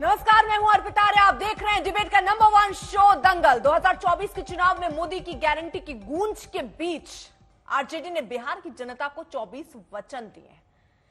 नमस्कार, मैं हूं अर्पिता आर्य। आप देख रहे हैं डिबेट का नंबर 1 शो दंगल। 2024 के चुनाव में मोदी की गारंटी की गूंज के बीच आरजेडी ने बिहार की जनता को 24 वचन दिए हैं।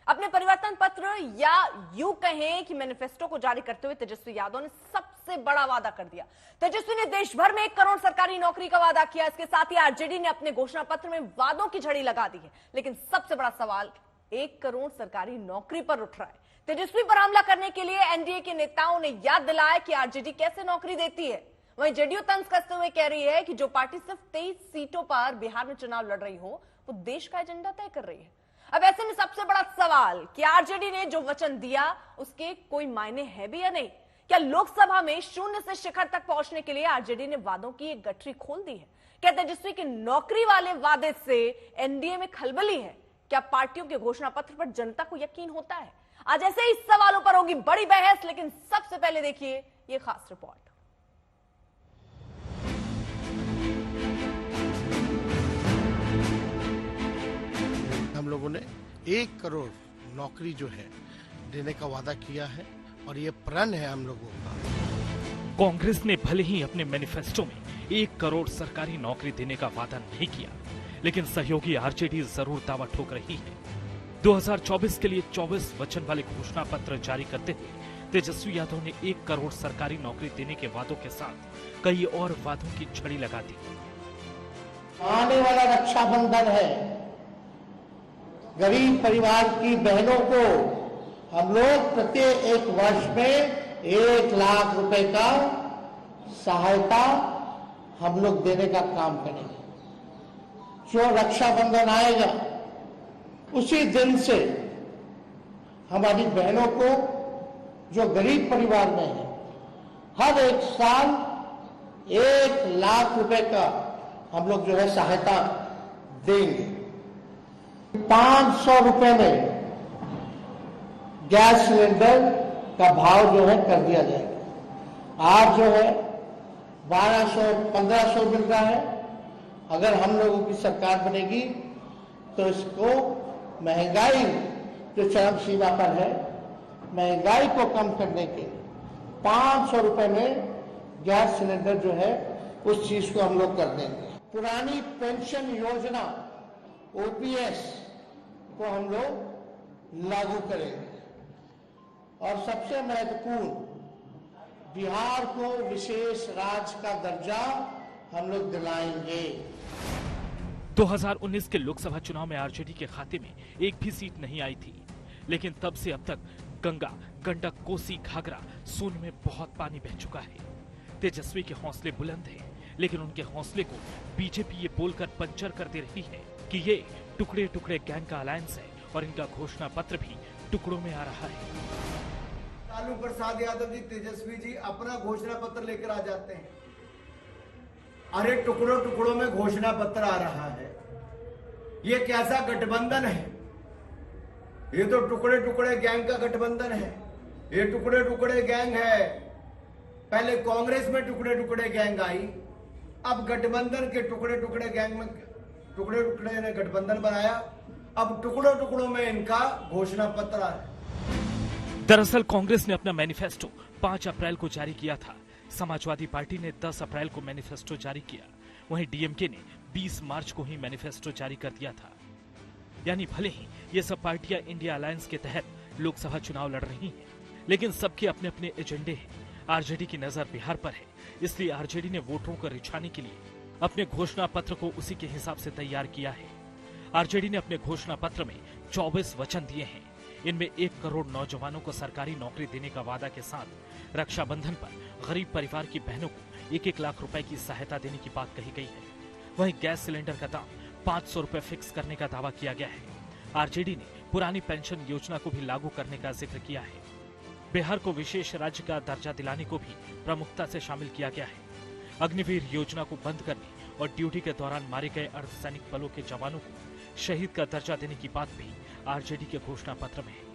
अपने परिवर्तन पत्र या यूं कहें कि मैनिफेस्टो को जारी करते हुए तेजस्वी यादव ने सबसे बड़ा वादा कर दिया। तेजस्वी ने देश भर में 1 करोड़ सरकारी नौकरी का वादा किया। इसके साथ ही आरजेडी ने अपने घोषणा पत्र में वादों की झड़ी लगा दी है। लेकिन सबसे बड़ा सवाल 1 करोड़ सरकारी नौकरी पर उठ रहा है। तेजस्वी पर हमला करने के लिए एनडीए के नेताओं ने याद दिलाया कि आरजेडी कैसे नौकरी देती है। वहीं जेडीयू तंज कसते हुए कह रही है कि जो पार्टी सिर्फ 23 सीटों पर बिहार में चुनाव लड़ रही हो वो देश का एजेंडा तय कर रही है। अब ऐसे में सबसे बड़ा सवाल कि आरजेडी ने जो वचन दिया उसके कोई मायने है भी या नहीं। क्या लोकसभा में शून्य से शिखर तक पहुंचने के लिए आरजेडी ने वादों की एक गठरी खोल दी है? क्या तेजस्वी के नौकरी वाले वादे से एनडीए में खलबली है? क्या पार्टियों के घोषणा पत्र पर जनता को यकीन होता है? आज ऐसे ही सवालों पर होगी बड़ी बहस, लेकिन सबसे पहले देखिए ये खास रिपोर्ट। हम लोगों ने 1 करोड़ नौकरी जो है देने का वादा किया है और ये प्रण है हम लोगों का। कांग्रेस ने भले ही अपने मैनिफेस्टो में 1 करोड़ सरकारी नौकरी देने का वादा नहीं किया, लेकिन सहयोगी आरजेडी जरूर दावा ठोक रही है। 2024 के लिए 24 वचन वाले घोषणा पत्र जारी करते हुए तेजस्वी यादव ने 1 करोड़ सरकारी नौकरी देने के वादों के साथ कई और वादों की झड़ी लगा दी। आने वाला रक्षाबंधन है, गरीब परिवार की बहनों को हम लोग प्रत्येक 1 वर्ष में 1 लाख रुपए का सहायता हम लोग देने का काम करेंगे। जो रक्षाबंधन आएगा उसी दिन से हमारी बहनों को जो गरीब परिवार में है हर 1 साल 1 लाख रुपए का हम लोग जो है सहायता देंगे। 500 रुपए में गैस सिलेंडर का भाव जो है कर दिया जाएगा। आज जो है 1200-1500 मिल रहा है। अगर हम लोगों की सरकार बनेगी तो इसको महंगाई जो चरम सीमा पर है, महंगाई को कम करने के 500 रुपए में गैस सिलेंडर जो है उस चीज को हम लोग कर देंगे। पुरानी पेंशन योजना ओपीएस को हम लोग लागू करेंगे और सबसे महत्वपूर्ण बिहार को विशेष राज्य का दर्जा हम लोग दिलाएंगे। 2019 के लोकसभा चुनाव में आरजेडी के खाते में एक भी सीट नहीं आई थी, लेकिन तब से अब तक गंगा, गंडक, कोसी, घाघरा, सोन में बहुत पानी बह चुका है। तेजस्वी के हौसले बुलंद हैं, लेकिन उनके हौसले को बीजेपी ये बोलकर पंचर कर दे रही है कि ये टुकड़े टुकड़े गैंग का अलायंस है और इनका घोषणा पत्र भी टुकड़ों में आ रहा है। लालू प्रसाद यादव जी, तेजस्वी जी अपना घोषणा पत्र लेकर आ जाते हैं। अरे टुकड़ों टुकड़ों में घोषणा पत्र आ रहा है, ये कैसा गठबंधन है? ये तो टुकड़े टुकड़े गैंग का गठबंधन है। ये टुकड़े टुकड़े गैंग है। पहले कांग्रेस में टुकड़े टुकड़े गैंग आई, अब गठबंधन के टुकड़े टुकड़े गैंग में टुकड़े टुकड़े ने गठबंधन बनाया। अब टुकड़ों टुकड़ों में इनका घोषणा पत्र आ रहा है। दरअसल कांग्रेस ने अपना मैनिफेस्टो 5 अप्रैल को जारी किया था। समाजवादी पार्टी ने 10 अप्रैल को मैनिफेस्टो जारी किया। वहीं डीएमके ने 20 मार्च को ही मैनिफेस्टो जारी कर दिया था। यानी भले ही ये सब पार्टियां इंडिया अलायंस के तहत लोकसभा चुनाव लड़ रही हैं, लेकिन सबके अपने अपने एजेंडे हैं। आरजेडी की नजर बिहार पर है, इसलिए आरजेडी ने वोटरों को रिझाने के लिए अपने घोषणा पत्र को उसी के हिसाब से तैयार किया है। आरजेडी ने अपने घोषणा पत्र में 24 वचन दिए हैं। इनमें 1 करोड़ नौजवानों को सरकारी नौकरी देने का वादा के साथ रक्षाबंधन पर गरीब परिवार की बहनों को 1-1 लाख रुपए की सहायता देने की बात कही गई है। वहीं गैस सिलेंडर का दाम 500 रुपए फिक्स करने का दावा किया गया है। आरजेडी ने पुरानी पेंशन योजना को भी लागू करने का जिक्र किया है। बिहार को विशेष राज्य का दर्जा दिलाने को भी प्रमुखता से शामिल किया गया है। अग्निवीर योजना को बंद करने और ड्यूटी के दौरान मारे गए अर्धसैनिक बलों के जवानों को शहीद का दर्जा देने की बात भी आरजेडी के घोषणा पत्र में है।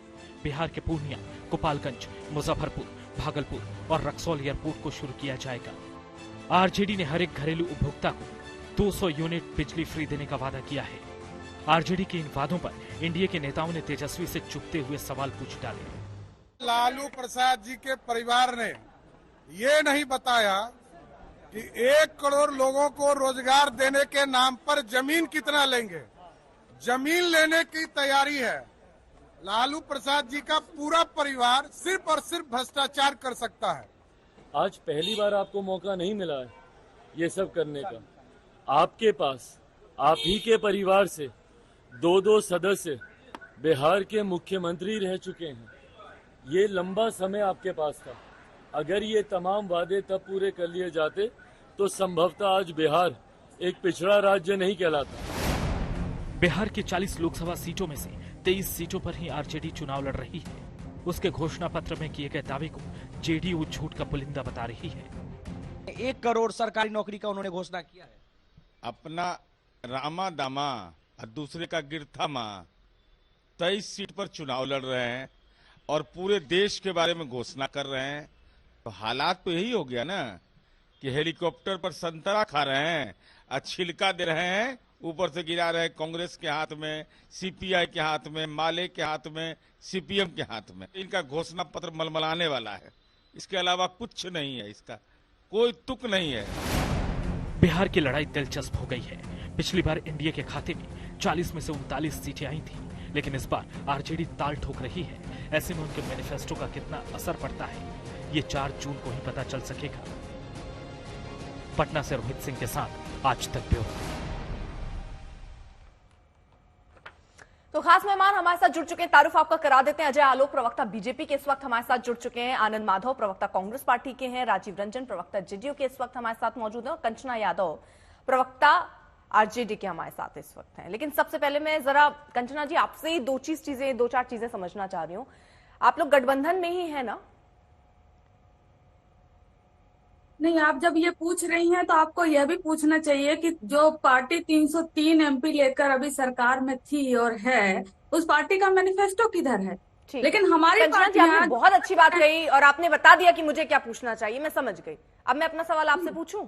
बिहार के पूर्णिया, गोपालगंज, मुजफ्फरपुर, भागलपुर और रक्सौल एयरपोर्ट को शुरू किया जाएगा। आरजेडी ने हर एक घरेलू उपभोक्ता को 200 यूनिट बिजली फ्री देने का वादा किया है। आरजेडी के इन वादों पर एनडीए के नेताओं ने तेजस्वी से चुभते हुए सवाल पूछ डाले। लालू प्रसाद जी के परिवार ने ये नहीं बताया कि 1 करोड़ लोगों को रोजगार देने के नाम पर जमीन कितना लेंगे। जमीन लेने की तैयारी है। लालू प्रसाद जी का पूरा परिवार सिर्फ और सिर्फ भ्रष्टाचार कर सकता है। आज पहली बार आपको मौका नहीं मिला है ये सब करने का। आपके पास आप ही के परिवार से 2 सदस्य बिहार के मुख्यमंत्री रह चुके हैं। ये लंबा समय आपके पास था। अगर ये तमाम वादे तब पूरे कर लिए जाते तो संभवतः आज बिहार एक पिछड़ा राज्य नहीं कहलाता। बिहार की 40 लोकसभा सीटों में से 23 सीटों पर ही आरजेडी चुनाव लड़ रही है। उसके घोषणा पत्र में किए गए दावे को जेडीयू झूठ का पुलिंदा बता रही है। 1 करोड़ सरकारी नौकरी का उन्होंने घोषणा किया है। अपना रामा दामा और दूसरे का गिरथा माँ 23 सीट पर चुनाव लड़ रहे हैं और पूरे देश के बारे में घोषणा कर रहे हैं। तो हालात तो यही हो गया ना कि हेलीकॉप्टर पर संतरा खा रहे हैं और छिलका दे रहे हैं, ऊपर से गिरा रहे हैं कांग्रेस के हाथ में, सीपीआई के हाथ में, माले के हाथ में, सीपीएम के हाथ में। इनका घोषणा पत्र मलमलाने वाला है, इसके अलावा कुछ नहीं है, इसका कोई तुक नहीं है। बिहार की लड़ाई दिलचस्प हो गई है। पिछली बार एनडीए के खाते में 40 में से 39 सीटें आई थी, लेकिन इस बार आरजेडी ताल ठोक रही है। ऐसे में उनके मैनिफेस्टो का कितना असर पड़ता है ये 4 जून को ही पता चल सकेगा। पटना से रोहित सिंह के साथ आज तक ब्यूरो। तो खास मेहमान हमारे साथ जुड़ चुके हैं। तारुफ आपका करा देते हैं। अजय आलोक प्रवक्ता बीजेपी के इस वक्त हमारे साथ जुड़ चुके हैं। आनंद माधव प्रवक्ता कांग्रेस पार्टी के हैं। राजीव रंजन प्रवक्ता जेडीयू के इस वक्त हमारे साथ मौजूद हैं और कंचना यादव प्रवक्ता आरजेडी के हमारे साथ इस वक्त हैं। लेकिन सबसे पहले मैं जरा कंचना जी आपसे ही 2-4 चीजें समझना चाह रही हूं। आप लोग गठबंधन में ही है ना? नहीं, आप जब ये पूछ रही हैं तो आपको यह भी पूछना चाहिए कि जो पार्टी 303 एमपी लेकर अभी सरकार में थी और है, उस पार्टी का मैनिफेस्टो किधर है? लेकिन हमारी पार्टी आपने बहुत अच्छी बात कही और आपने बता दिया कि मुझे क्या पूछना चाहिए, मैं समझ गई। अब मैं अपना सवाल आपसे पूछूं?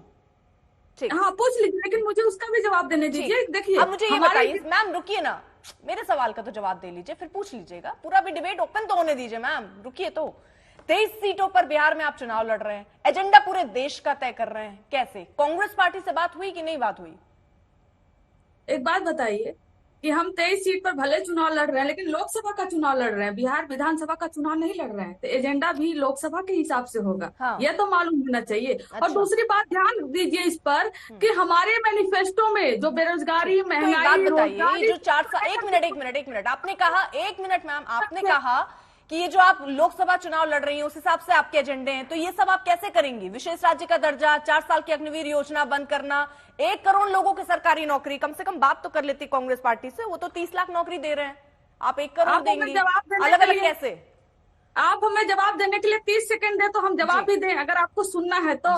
ठीक, हाँ पूछ लीजिए, लेकिन मुझे उसका भी जवाब देने दीजिए। देखिए, अब मुझे ये बताइए मैम, रुकिए ना, मेरे सवाल का तो जवाब दे लीजिए, फिर पूछ लीजिएगा। पूरा भी डिबेट ओपन तो होने दीजिए मैम, रुकिए। तो 23 सीटों पर बिहार में आप चुनाव लड़ रहे हैं, एजेंडा पूरे देश का तय कर रहे हैं, कैसे? कांग्रेस पार्टी से बात हुई कि नहीं बात हुई? एक बात बताइए कि हम 23 सीट पर भले चुनाव लड़ रहे हैं, लेकिन लोकसभा का चुनाव लड़ रहे हैं, बिहार विधानसभा का चुनाव नहीं लड़ रहे हैं। तो एजेंडा भी लोकसभा के हिसाब से होगा। हाँ। यह तो मालूम होना चाहिए। अच्छा। और दूसरी बात ध्यान दीजिए इस पर कि हमारे मैनिफेस्टो में जो बेरोजगारी, महंगाई, रोजगारी, जो 4 साल, एक मिनट आपने कहा, 1 मिनट मैम, आपने कहा कि ये जो आप लोकसभा चुनाव लड़ रही हैं उस हिसाब से आपके एजेंडे हैं, तो ये सब आप कैसे करेंगी? विशेष राज्य का दर्जा, 4 साल की अग्निवीर योजना बंद करना, 1 करोड़ लोगों की सरकारी नौकरी, कम से कम बात तो कर लेती कांग्रेस पार्टी से, वो तो 30 लाख नौकरी दे रहे हैं, आप 1 करोड़ देंगी, अलग अलग कैसे? आप हमें जवाब देने के लिए 30 सेकंड दे तो हम जवाब भी दें, अगर आपको सुनना है तो।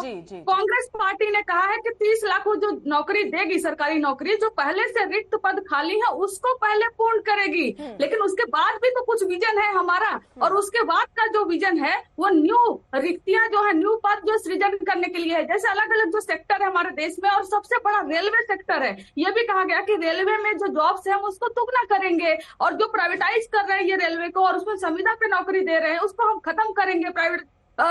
कांग्रेस पार्टी ने कहा है कि 30 लाख को जो नौकरी देगी, सरकारी नौकरी, जो पहले से रिक्त पद खाली है उसको पहले पूर्ण करेगी। लेकिन उसके बाद भी तो कुछ विजन है हमारा, और उसके बाद का जो विजन है वो न्यू रिक्तियां जो है, न्यू पद जो सृजन करने के लिए है। जैसे अलग अलग जो सेक्टर है हमारे देश में, और सबसे बड़ा रेलवे सेक्टर है। ये भी कहा गया कि रेलवे में जो जॉब्स है हम उसको दुगना करेंगे, और जो प्राइवेटाइज कर रहे हैं ये रेलवे को और उसमें संविदा पे नौकरी दे रहे हैं उसको हम खत्म करेंगे, प्राइवेट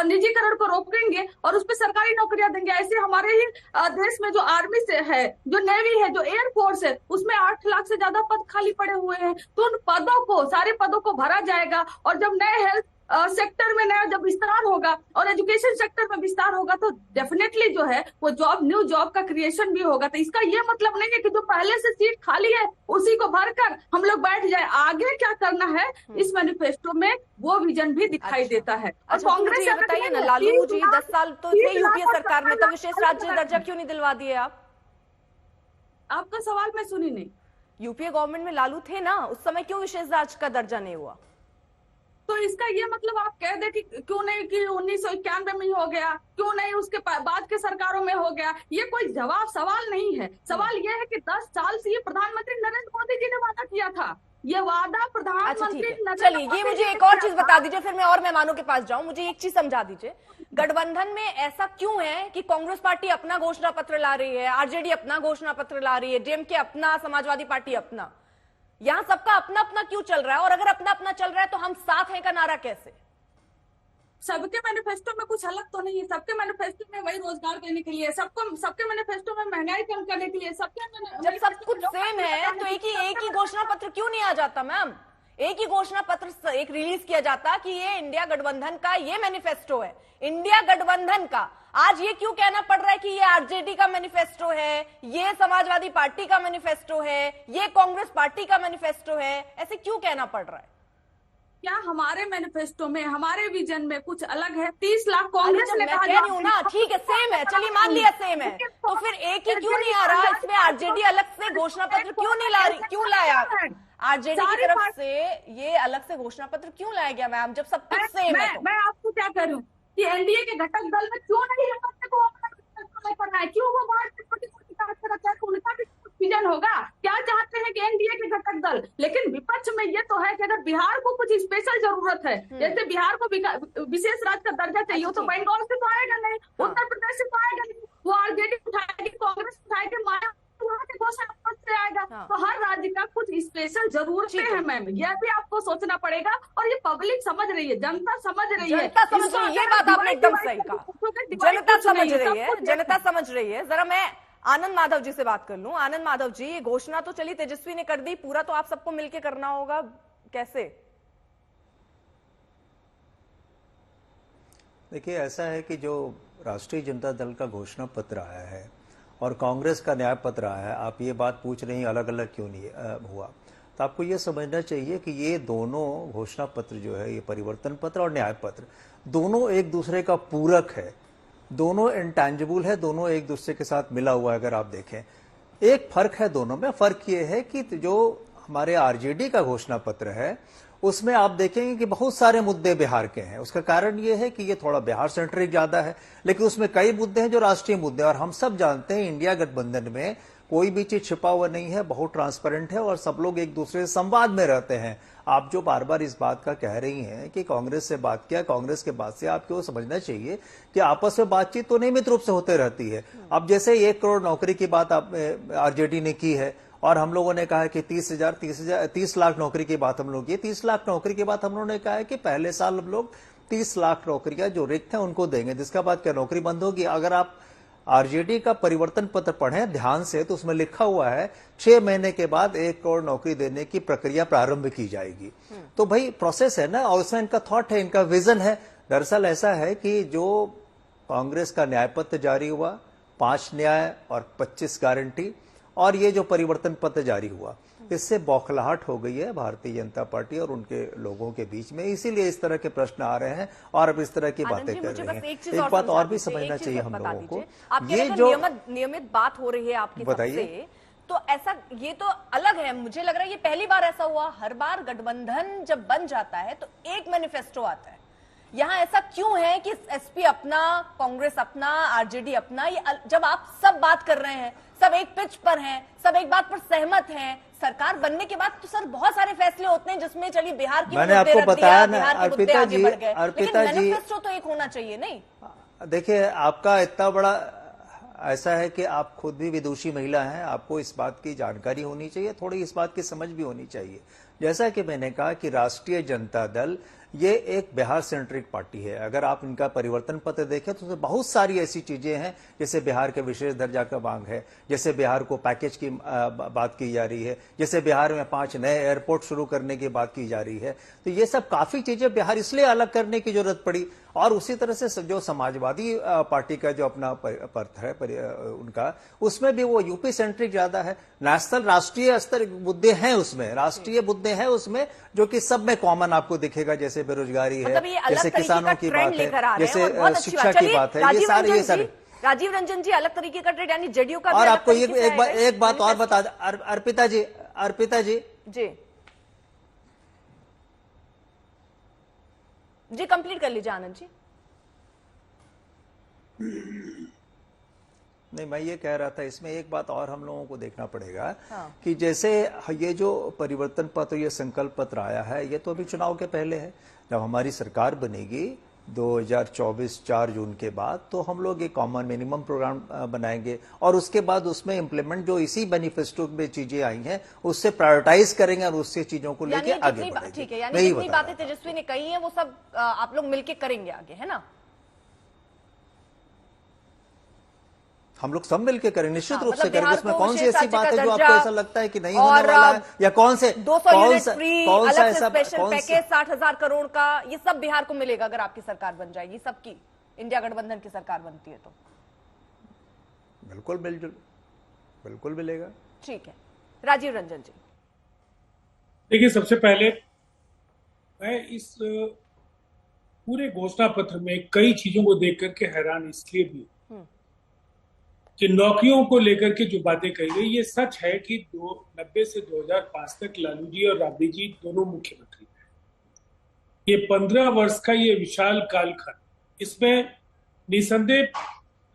निजीकरण को रोकेंगे और उस पर सरकारी नौकरियां देंगे। ऐसे हमारे ही देश में जो आर्मी से है, जो नेवी है, जो एयरफोर्स है, उसमें 8 लाख से ज्यादा पद खाली पड़े हुए हैं। तो उन पदों को, सारे पदों को भरा जाएगा। और जब नए हेल्थ सेक्टर में नया जब विस्तार होगा और एजुकेशन सेक्टर में विस्तार होगा तो डेफिनेटली जो है वो जॉब, न्यू जॉब का क्रिएशन भी होगा। तो इसका ये मतलब नहीं है कि जो पहले से सीट खाली है उसी को भरकर हम लोग बैठ जाए। आगे क्या करना है इस मैनिफेस्टो में वो विजन भी दिखाई देता है। और कांग्रेस, बताइए ना लालू जी, 10 साल तो थे यूपीए सरकार में, तो विशेष राज्य दर्जा क्यों नहीं दिलवा दिए आप? आपका सवाल मैं सुनी नहीं। यूपीए गवर्नमेंट में लालू थे ना, उस समय क्यों विशेष राज्य का दर्जा नहीं हुआ? तो इसका ये मतलब आप कह दे कि क्यों नहीं कि 1991 में ही हो गया, क्यों नहीं उसके बाद के सरकारों में हो गया, ये कोई सवाल नहीं है। सवाल ये है कि 10 साल से ये प्रधानमंत्री नरेंद्र मोदी जी ने वादा किया था, ये वादा प्रधानमंत्री। चलिए, ये मुझे एक और चीज बता दीजिए, फिर मैं और मेहमानों के पास जाऊं। मुझे एक चीज समझा दीजिए, गठबंधन में ऐसा क्यों है कि कांग्रेस पार्टी अपना घोषणा पत्र ला रही है, आरजेडी अपना घोषणा पत्र ला रही है, डीएमके अपना, समाजवादी पार्टी अपना? यहाँ सबका अपना अपना क्यों चल रहा है? और अगर अपना अपना चल रहा है तो हम साथ हैं का नारा कैसे? सबके मैनिफेस्टो में कुछ अलग तो नहीं है। सबके मैनिफेस्टो में वही रोजगार देने के लिए, सबके मैनिफेस्टो में महंगाई कम करने के लिए, जब सब कुछ सेम है तो एक ही घोषणा पत्र क्यों नहीं आ जाता मैम? एक ही घोषणा पत्र एक रिलीज किया जाता कि ये इंडिया गठबंधन का ये मैनिफेस्टो है, इंडिया गठबंधन का। आज ये क्यों कहना पड़ रहा है कि ये आरजेडी का मैनिफेस्टो है, ये समाजवादी पार्टी का मैनिफेस्टो है, ये कांग्रेस पार्टी का मैनिफेस्टो है? ऐसे क्यों कहना पड़ रहा है? क्या हमारे मैनिफेस्टो में, हमारे विजन में कुछ अलग है? 30 लाख कांग्रेस ने कहा, कह रही हूं ना, ठीक है सेम है, चलिए मान लिया सेम है, तो फिर एक ही क्यों नहीं आ रहा? इसमें आरजेडी अलग से घोषणा पत्र क्यों नहीं ला रही? क्यों लाया आरजेडी की तरफ से ये अलग से घोषणा पत्र क्यों लाया गया मैम, जब सब कुछ सेम है? मैं आपको क्या करूं कि एनडीए के घटक दल में क्यों नहीं को अपना करना है? क्यों वो बाहर से छोटी छोटी बात कर रखा है? उनका भी विजन होगा। क्या चाहते हैं कि एनडीए के घटक दल, लेकिन विपक्ष में ये तो है कि अगर बिहार को कुछ स्पेशल जरूरत है, जैसे बिहार को विशेष राज्य का दर्जा चाहिए, तो बंगाल से तो आएगा नहीं, उत्तर प्रदेश से तो आएगा नहीं, वो आरजेडी उठाएगी, कांग्रेस उठाएगी, माया वहां से घोषणा पत्र से आएगा। तो हर राज्य का कुछ स्पेशल जरूरतें हैं मैम, यह भी आपको सोचना पड़ेगा। और ये पब्लिक समझ रही है, जनता समझ रही है, जनता समझ रही है, ये बात आपने एकदम सही कहा, जनता समझ रही है, जनता समझ रही है। जरा मैं आनंद माधव जी से बात कर लूं। आनंद माधव जी, ये घोषणा तो चली तेजस्वी ने कर दी, पूरा तो आप सबको मिलकर करना होगा, कैसे? देखिए, ऐसा है कि जो राष्ट्रीय जनता दल का घोषणा पत्र आया है और कांग्रेस का न्याय पत्र आया है, आप ये बात पूछ रही हैं अलग अलग क्यों नहीं हुआ, तो आपको ये समझना चाहिए कि ये दोनों घोषणा पत्र जो है, ये परिवर्तन पत्र और न्याय पत्र, दोनों एक दूसरे का पूरक है, दोनों इंटेंजिबल है, दोनों एक दूसरे के साथ मिला हुआ है। अगर आप देखें, एक फर्क है दोनों में, फर्क ये है कि जो हमारे आरजेडी का घोषणा पत्र है उसमें आप देखेंगे कि बहुत सारे मुद्दे बिहार के हैं। उसका कारण ये है कि ये थोड़ा बिहार सेंट्रिक ज्यादा है, लेकिन उसमें कई मुद्दे हैं जो राष्ट्रीय मुद्दे हैं। और हम सब जानते हैं इंडिया गठबंधन में कोई भी चीज छिपा हुआ नहीं है, बहुत ट्रांसपेरेंट है और सब लोग एक दूसरे से संवाद में रहते हैं। आप जो बार बार इस बात का कह रही हैं कि कांग्रेस से बात किया, कांग्रेस के बात से आपको समझना चाहिए कि आपस में बातचीत तो नियमित रूप से होते रहती है। अब जैसे 1 करोड़ नौकरी की बात आरजेडी ने की है और हम लोगों ने कहा है कि 30 लाख नौकरी की बात हम लोग की, 30 लाख नौकरी की बात हम लोगों ने कहा है कि पहले साल हम लोग 30 लाख नौकरियां जो रिक्त हैं उनको देंगे, जिसका बाद क्या नौकरी बंद होगी। अगर आप आरजेडी का परिवर्तन पत्र पढ़ें ध्यान से तो उसमें लिखा हुआ है 6 महीने के बाद 1 करोड़ नौकरी देने की प्रक्रिया प्रारंभ की जाएगी। तो भाई प्रोसेस है ना, और उसमें इनका थॉट है, इनका विजन है। दरअसल ऐसा है कि जो कांग्रेस का न्याय पत्र जारी हुआ, 5 न्याय और 25 गारंटी, और ये जो परिवर्तन पत्र जारी हुआ, इससे बौखलाहट हो गई है भारतीय जनता पार्टी और उनके लोगों के बीच में, इसीलिए इस तरह के प्रश्न आ रहे हैं और अब इस तरह की बातें कर रहे हैं। एक बात और भी समझना चाहिए हम लोगों को, ये जो नियमित बात हो रही है आपकी सबसे, तो ऐसा ये तो अलग है, मुझे लग रहा है ये पहली बार ऐसा हुआ। हर बार गठबंधन जब बन जाता है तो एक मैनिफेस्टो आता है, यहाँ ऐसा क्यों है कि एसपी अपना, कांग्रेस अपना, आरजेडी अपना? ये जब आप सब बात कर रहे हैं, सब एक पिच पर हैं, सब एक बात पर सहमत हैं, सरकार बनने के बाद तो सर बहुत सारे फैसले होते हैं जिसमें चलिए बिहार की, मैंने आपको बताया ना अर्पिता जी, मैनिफेस्टो तो एक होना चाहिए नहीं? देखिए, आपका इतना बड़ा ऐसा है कि आप खुद भी विदुषी महिला हैं, आपको इस बात की जानकारी होनी चाहिए, थोड़ी इस बात की समझ भी होनी चाहिए। जैसा कि मैंने कहा कि राष्ट्रीय जनता दल ये एक बिहार सेंट्रिक पार्टी है। अगर आप इनका परिवर्तन पत्र देखें तो उसमें बहुत सारी ऐसी चीजें हैं, जैसे बिहार के विशेष दर्जा का मांग है, जैसे बिहार को पैकेज की बात की जा रही है, जैसे बिहार में 5 नए एयरपोर्ट शुरू करने की बात की जा रही है। तो ये सब काफी चीजें बिहार इसलिए अलग करने की जरूरत पड़ी। और उसी तरह से जो समाजवादी पार्टी का जो अपना पथ है उनका, उसमें भी वो यूपी सेंट्रिक ज्यादा है। नेशनल राष्ट्रीय स्तर मुद्दे हैं उसमें, राष्ट्रीय मुद्दे हैं उसमें जो कि सब में कॉमन आपको दिखेगा, जैसे बेरोजगारी है, जैसे किसानों की बात है, जैसे शिक्षा की बात है, ये सारे राजीव रंजन जी अलग तरीके का ट्रेंड, यानी जेडीयू का। और आपको एक बात और बता दें अर्पिता जी जी कंप्लीट कर लीजिए आनंद जी। नहीं, मैं ये कह रहा था इसमें एक बात और हम लोगों को देखना पड़ेगा कि जैसे ये जो परिवर्तन पत्र, ये संकल्प पत्र आया है, ये तो अभी चुनाव के पहले है। जब हमारी सरकार बनेगी 2024 4 जून के बाद, तो हम लोग एक कॉमन मिनिमम प्रोग्राम बनाएंगे और उसके बाद उसमें इम्प्लीमेंट जो इसी मैनिफेस्टो में चीजें आई हैं उससे प्रायोरिटाइज करेंगे और उससे चीजों को लेके आगे बढ़ेंगे। ठीक है, यानी जितनी बातें तेजस्वी ने कही हैं वो सब आप लोग मिलके करेंगे आगे, है ना? हम लोग सब मिलकर करें, निश्चित रूप से मतलब करेंगे। उसमें कौन सी ऐसी बात है जो आपको ऐसा लगता है कि नहीं होने वाला है, या कौन से 200 यूनिट फ्री, अलग से ऐसा स्पेशल पैकेज 60,000 करोड़ का, ये सब बिहार को मिलेगा अगर आपकी सरकार बन जाएगी, सबकी इंडिया गठबंधन की सरकार बनती है तो? बिल्कुल बिल्कुल मिलेगा। ठीक है, राजीव रंजन जी। देखिए, सबसे पहले मैं इस पूरे घोषणा पत्र में कई चीजों को देख करके हैरान इसलिए भी कि नौकरियों को लेकर के जो बातें कही गई, ये सच है कि 90 से 2005 तक लालू जी और राबड़ी जी दोनों मुख्यमंत्री थे। ये 15 वर्ष का ये विशाल कालखंड, इसमें निसंदेह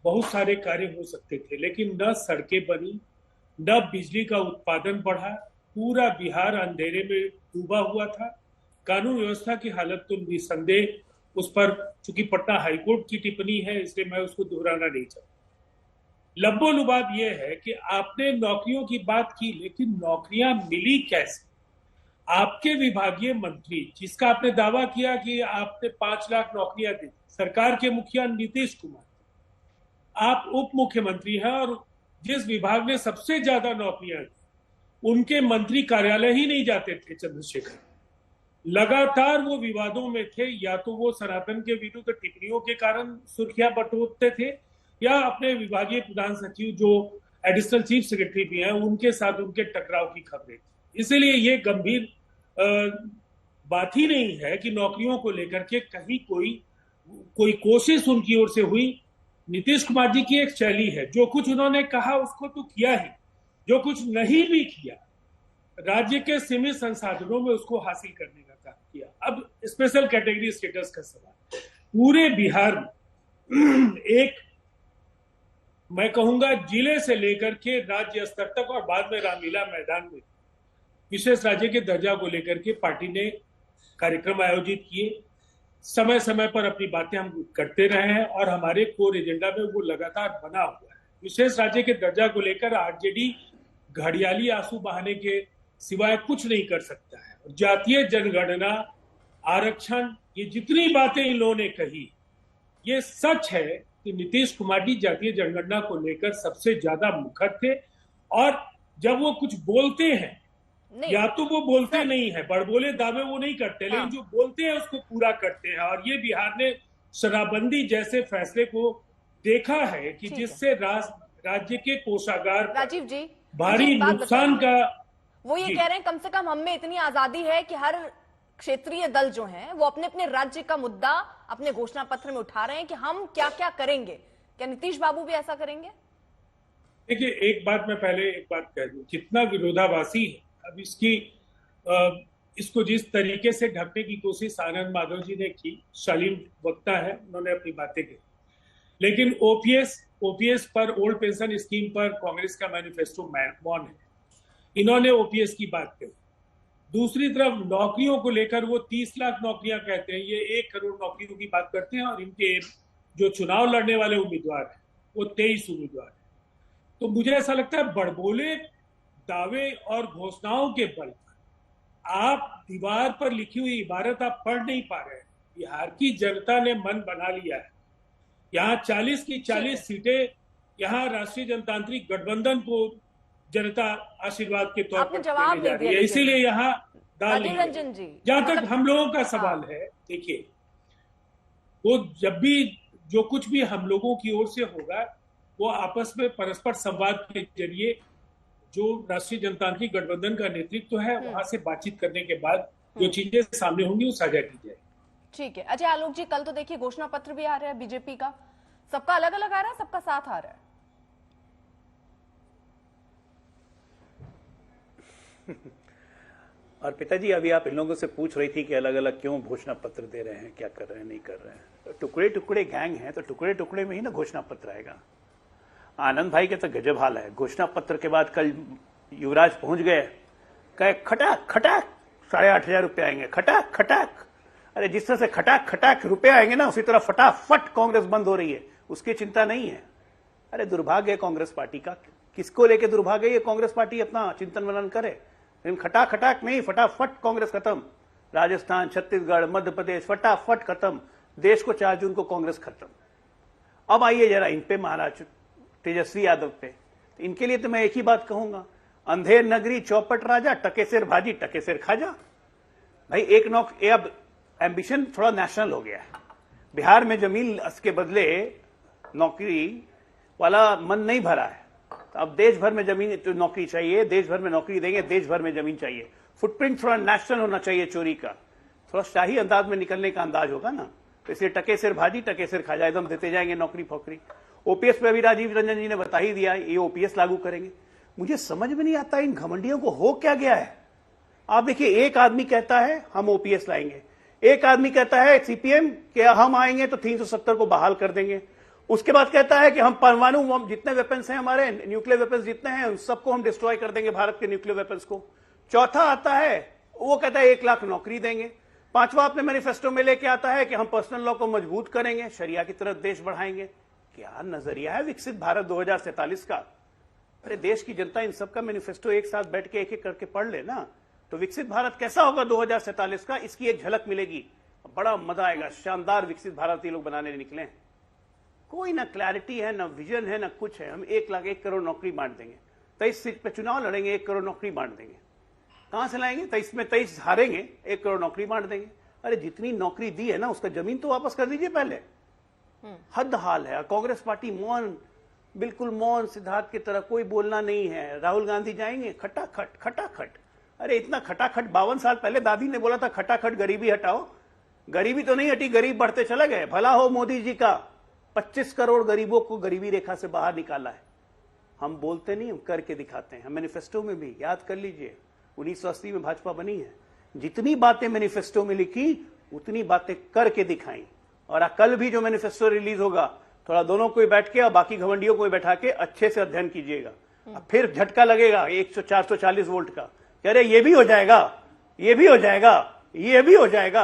बहुत सारे कार्य हो सकते थे, लेकिन न सड़कें बनी, न बिजली का उत्पादन बढ़ा, पूरा बिहार अंधेरे में डूबा हुआ था। कानून व्यवस्था की हालत तो निसंदेह उस पर, चूंकि पटना हाईकोर्ट की टिप्पणी है इसलिए मैं उसको दोहराना नहीं चाहता। लब्बो-लुबाब यह है कि आपने नौकरियों की बात की, लेकिन नौकरियां मिली कैसे? आपके विभागीय मंत्री, जिसका आपने दावा किया कि आपने 5 लाख नौकरियां दी, सरकार के मुखिया नीतीश कुमार, आप उप मुख्यमंत्री हैं और जिस विभाग ने सबसे ज्यादा नौकरियां दी उनके मंत्री कार्यालय ही नहीं जाते थे। चंद्रशेखर लगातार वो विवादों में थे, या तो वो सनातन के विरुद्ध टिप्पणियों के कारण सुर्खियां बटोरते थे, या अपने विभागीय प्रधान सचिव जो एडिशनल चीफ सेक्रेटरी भी हैं उनके साथ उनके टकराव की खबरें थी। इसीलिए ये गंभीर बात ही नहीं है कि नौकरियों को लेकर के कहीं कोई कोशिश उनकी ओर से हुई। नीतीश कुमार जी की एक शैली है, जो कुछ उन्होंने कहा उसको तो किया ही, जो कुछ नहीं भी किया राज्य के सीमित संसाधनों में उसको हासिल करने का काम किया। अब स्पेशल कैटेगरी स्टेटस का सवाल, पूरे बिहार में एक, मैं कहूंगा जिले से लेकर के राज्य स्तर तक और बाद में रामलीला मैदान में विशेष राज्य के दर्जा को लेकर के पार्टी ने कार्यक्रम आयोजित किए। समय समय पर अपनी बातें हम करते रहे हैं और हमारे कोर एजेंडा में वो लगातार बना हुआ है। विशेष राज्य के दर्जा को लेकर आरजेडी घड़ियाली आंसू बहाने के सिवाय कुछ नहीं कर सकता है। जातीय जनगणना, आरक्षण, ये जितनी बातें इन लोगों ने कही, ये सच है कि नीतीश कुमार जी जातीय जनगणना को लेकर सबसे ज्यादा मुखर थे, और जब वो कुछ बोलते हैं या तो वो बोलते नहीं है, बड़बोले दावे वो नहीं करते, लेकिन जो बोलते हैं उसको पूरा करते हैं। और ये बिहार ने शराबबंदी जैसे फैसले को देखा है कि जिससे राज्य के कोषागार राजीव जी भारी नुकसान का, वो ये कह रहे हैं कम से कम हमें इतनी आजादी है कि हर क्षेत्रीय दल जो हैं वो अपने अपने राज्य का मुद्दा अपने घोषणा पत्र में उठा रहे हैं कि हम क्या क्या करेंगे। क्या नीतीश बाबू भी ऐसा करेंगे? देखिए, एक बात मैं पहले एक बात कह दूं, कितना विरोधाभासी है। अब इसको जिस तरीके से ढकने की कोशिश आनंद माधव जी ने की, शालीन वक्ता है, उन्होंने अपनी बातें की, लेकिन ओपीएस पर, ओल्ड पेंशन स्कीम पर कांग्रेस का मैनिफेस्टो मौन है। इन्होंने ओपीएस की बात कही। दूसरी तरफ नौकरियों को लेकर वो 30 लाख नौकरियां कहते हैं, ये 1 करोड़ नौकरियों की बात करते हैं, और इनके जो चुनाव लड़ने वाले उम्मीदवार हैं वो 23 उम्मीदवार हैं। तो मुझे ऐसा लगता है बड़बोले दावे और घोषणाओं के बल पर आप दीवार पर लिखी हुई इबारत आप पढ़ नहीं पा रहे हैं। बिहार की जनता ने मन बना लिया है, यहाँ 40 की 40 सीटें यहाँ राष्ट्रीय जनतांत्रिक गठबंधन को जनता आशीर्वाद के तौर पर देने जा रही है, इसीलिए यहाँ दाल नहीं है। जहां तक हम लोगों का सवाल है, देखिए, वो जब भी जो कुछ भी हम लोगों की ओर से होगा वो आपस में परस्पर संवाद के जरिए जो राष्ट्रीय जनतांत्रिक गठबंधन का नेतृत्व है वहां से बातचीत करने के बाद जो चीजें सामने होंगी वो साझा की जाए। ठीक है। अजय आलोक जी, कल तो देखिए घोषणा पत्र भी आ रहा है बीजेपी का, सबका अलग अलग आ रहा है, सबका साथ आ रहा है। और पिताजी, अभी आप इन लोगों से पूछ रही थी कि अलग अलग क्यों घोषणा पत्र दे रहे हैं, क्या कर रहे हैं, नहीं कर रहे हैं। टुकड़े टुकड़े गैंग हैं, तो टुकड़े टुकड़े में ही ना घोषणा पत्र आएगा। आनंद भाई के तो गजब हाल है। घोषणा पत्र के बाद कल युवराज पहुंच गए, कहे खटाक खटाक 8,500 रुपये आएंगे, खटाक खटाक। अरे जिस तरह से खटाक खटाक रुपए आएंगे ना, उसी तरह फटाफट कांग्रेस बंद हो रही है, उसकी चिंता नहीं है। अरे दुर्भाग्य है कांग्रेस पार्टी का, किसको लेके दुर्भाग्य है? ये कांग्रेस पार्टी अपना चिंतन मनन करे, लेकिन खटाक खटाक नहीं, फटाफट कांग्रेस खत्म। राजस्थान, छत्तीसगढ़, मध्य प्रदेश फटाफट खत्म। देश को 4 जून को कांग्रेस खत्म। अब आइए जरा इन पे महाराज तेजस्वी यादव पे, इनके लिए तो मैं एक ही बात कहूंगा, अंधेर नगरी चौपट राजा, टके सिर भाजी टके सिर खाजा। भाई अब एम्बिशन थोड़ा नेशनल हो गया है। बिहार में जमीन के बदले नौकरी वाला मन नहीं भरा है, तो अब देश भर में जमीन तो नौकरी चाहिए, देश भर में नौकरी देंगे, देश भर में जमीन चाहिए। फुटप्रिंट थोड़ा नेशनल होना चाहिए, चोरी का थोड़ा शाही अंदाज में निकलने का अंदाज होगा ना, तो इसलिए टके सिर भाजी टके सिर खाजा, एकदम देते जाएंगे नौकरी फोकरी। ओपीएस पे अभी राजीव रंजन जी ने बता ही दिया, ये ओपीएस लागू करेंगे। मुझे समझ में नहीं आता इन घमंडियों को हो क्या गया है। आप देखिए, एक आदमी कहता है हम ओपीएस लाएंगे, एक आदमी कहता है सीपीएम के हम आएंगे तो 370 को बहाल कर देंगे, उसके बाद कहता है कि हम परमाणु जितने वेपन्स हैं हमारे, न्यूक्लियर वेपन्स जितने हैं, उन सबको हम डिस्ट्रॉय कर देंगे, भारत के न्यूक्लियर वेपन्स को। चौथा आता है, वो कहता है 1 लाख नौकरी देंगे। पांचवा अपने मैनिफेस्टो में लेके आता है कि हम पर्सनल लॉ को मजबूत करेंगे, शरिया की तरफ देश बढ़ाएंगे। क्या नजरिया है विकसित भारत 2047 का? अरे देश की जनता इन सबका मैनिफेस्टो एक साथ बैठ के एक एक करके पढ़ ले ना, तो विकसित भारत कैसा होगा 2047 का, इसकी एक झलक मिलेगी। बड़ा मजा आएगा, शानदार विकसित भारत ये लोग बनाने निकले। कोई ना क्लैरिटी है, ना विजन है, ना कुछ है। हम 1 करोड़ नौकरी बांट देंगे, 23 सीट पे चुनाव लड़ेंगे, 1 करोड़ नौकरी बांट देंगे। कहां से लाएंगे? 23 में 23 हारेंगे, 1 करोड़ नौकरी बांट देंगे। अरे जितनी नौकरी दी है ना, उसका जमीन तो वापस कर दीजिए पहले। हद हाल है। कांग्रेस पार्टी मौन, बिल्कुल मौन, सिद्धार्थ की तरह कोई बोलना नहीं है। राहुल गांधी जाएंगे, खटाखट खटाखट। अरे इतना खटाखट 52 साल पहले दादी ने बोला था, खटाखट गरीबी हटाओ। गरीबी तो नहीं हटी, गरीब बढ़ते चले गए। भला हो मोदी जी का, 25 करोड़ गरीबों को गरीबी रेखा से बाहर निकाला है। हम बोलते नहीं, हम करके दिखाते हैं। हम मैनिफेस्टो में भी याद कर लीजिए, 1980 में भाजपा बनी है, जितनी बातें मैनिफेस्टो में लिखी उतनी बातें करके दिखाई। और कल भी जो मैनिफेस्टो रिलीज होगा, थोड़ा दोनों को बैठ के और बाकी घमंडियों को बैठा के अच्छे से अध्ययन कीजिएगा। फिर झटका लगेगा 440 वोल्ट का, कह रहे ये भी हो जाएगा, ये भी हो जाएगा, ये भी हो जाएगा।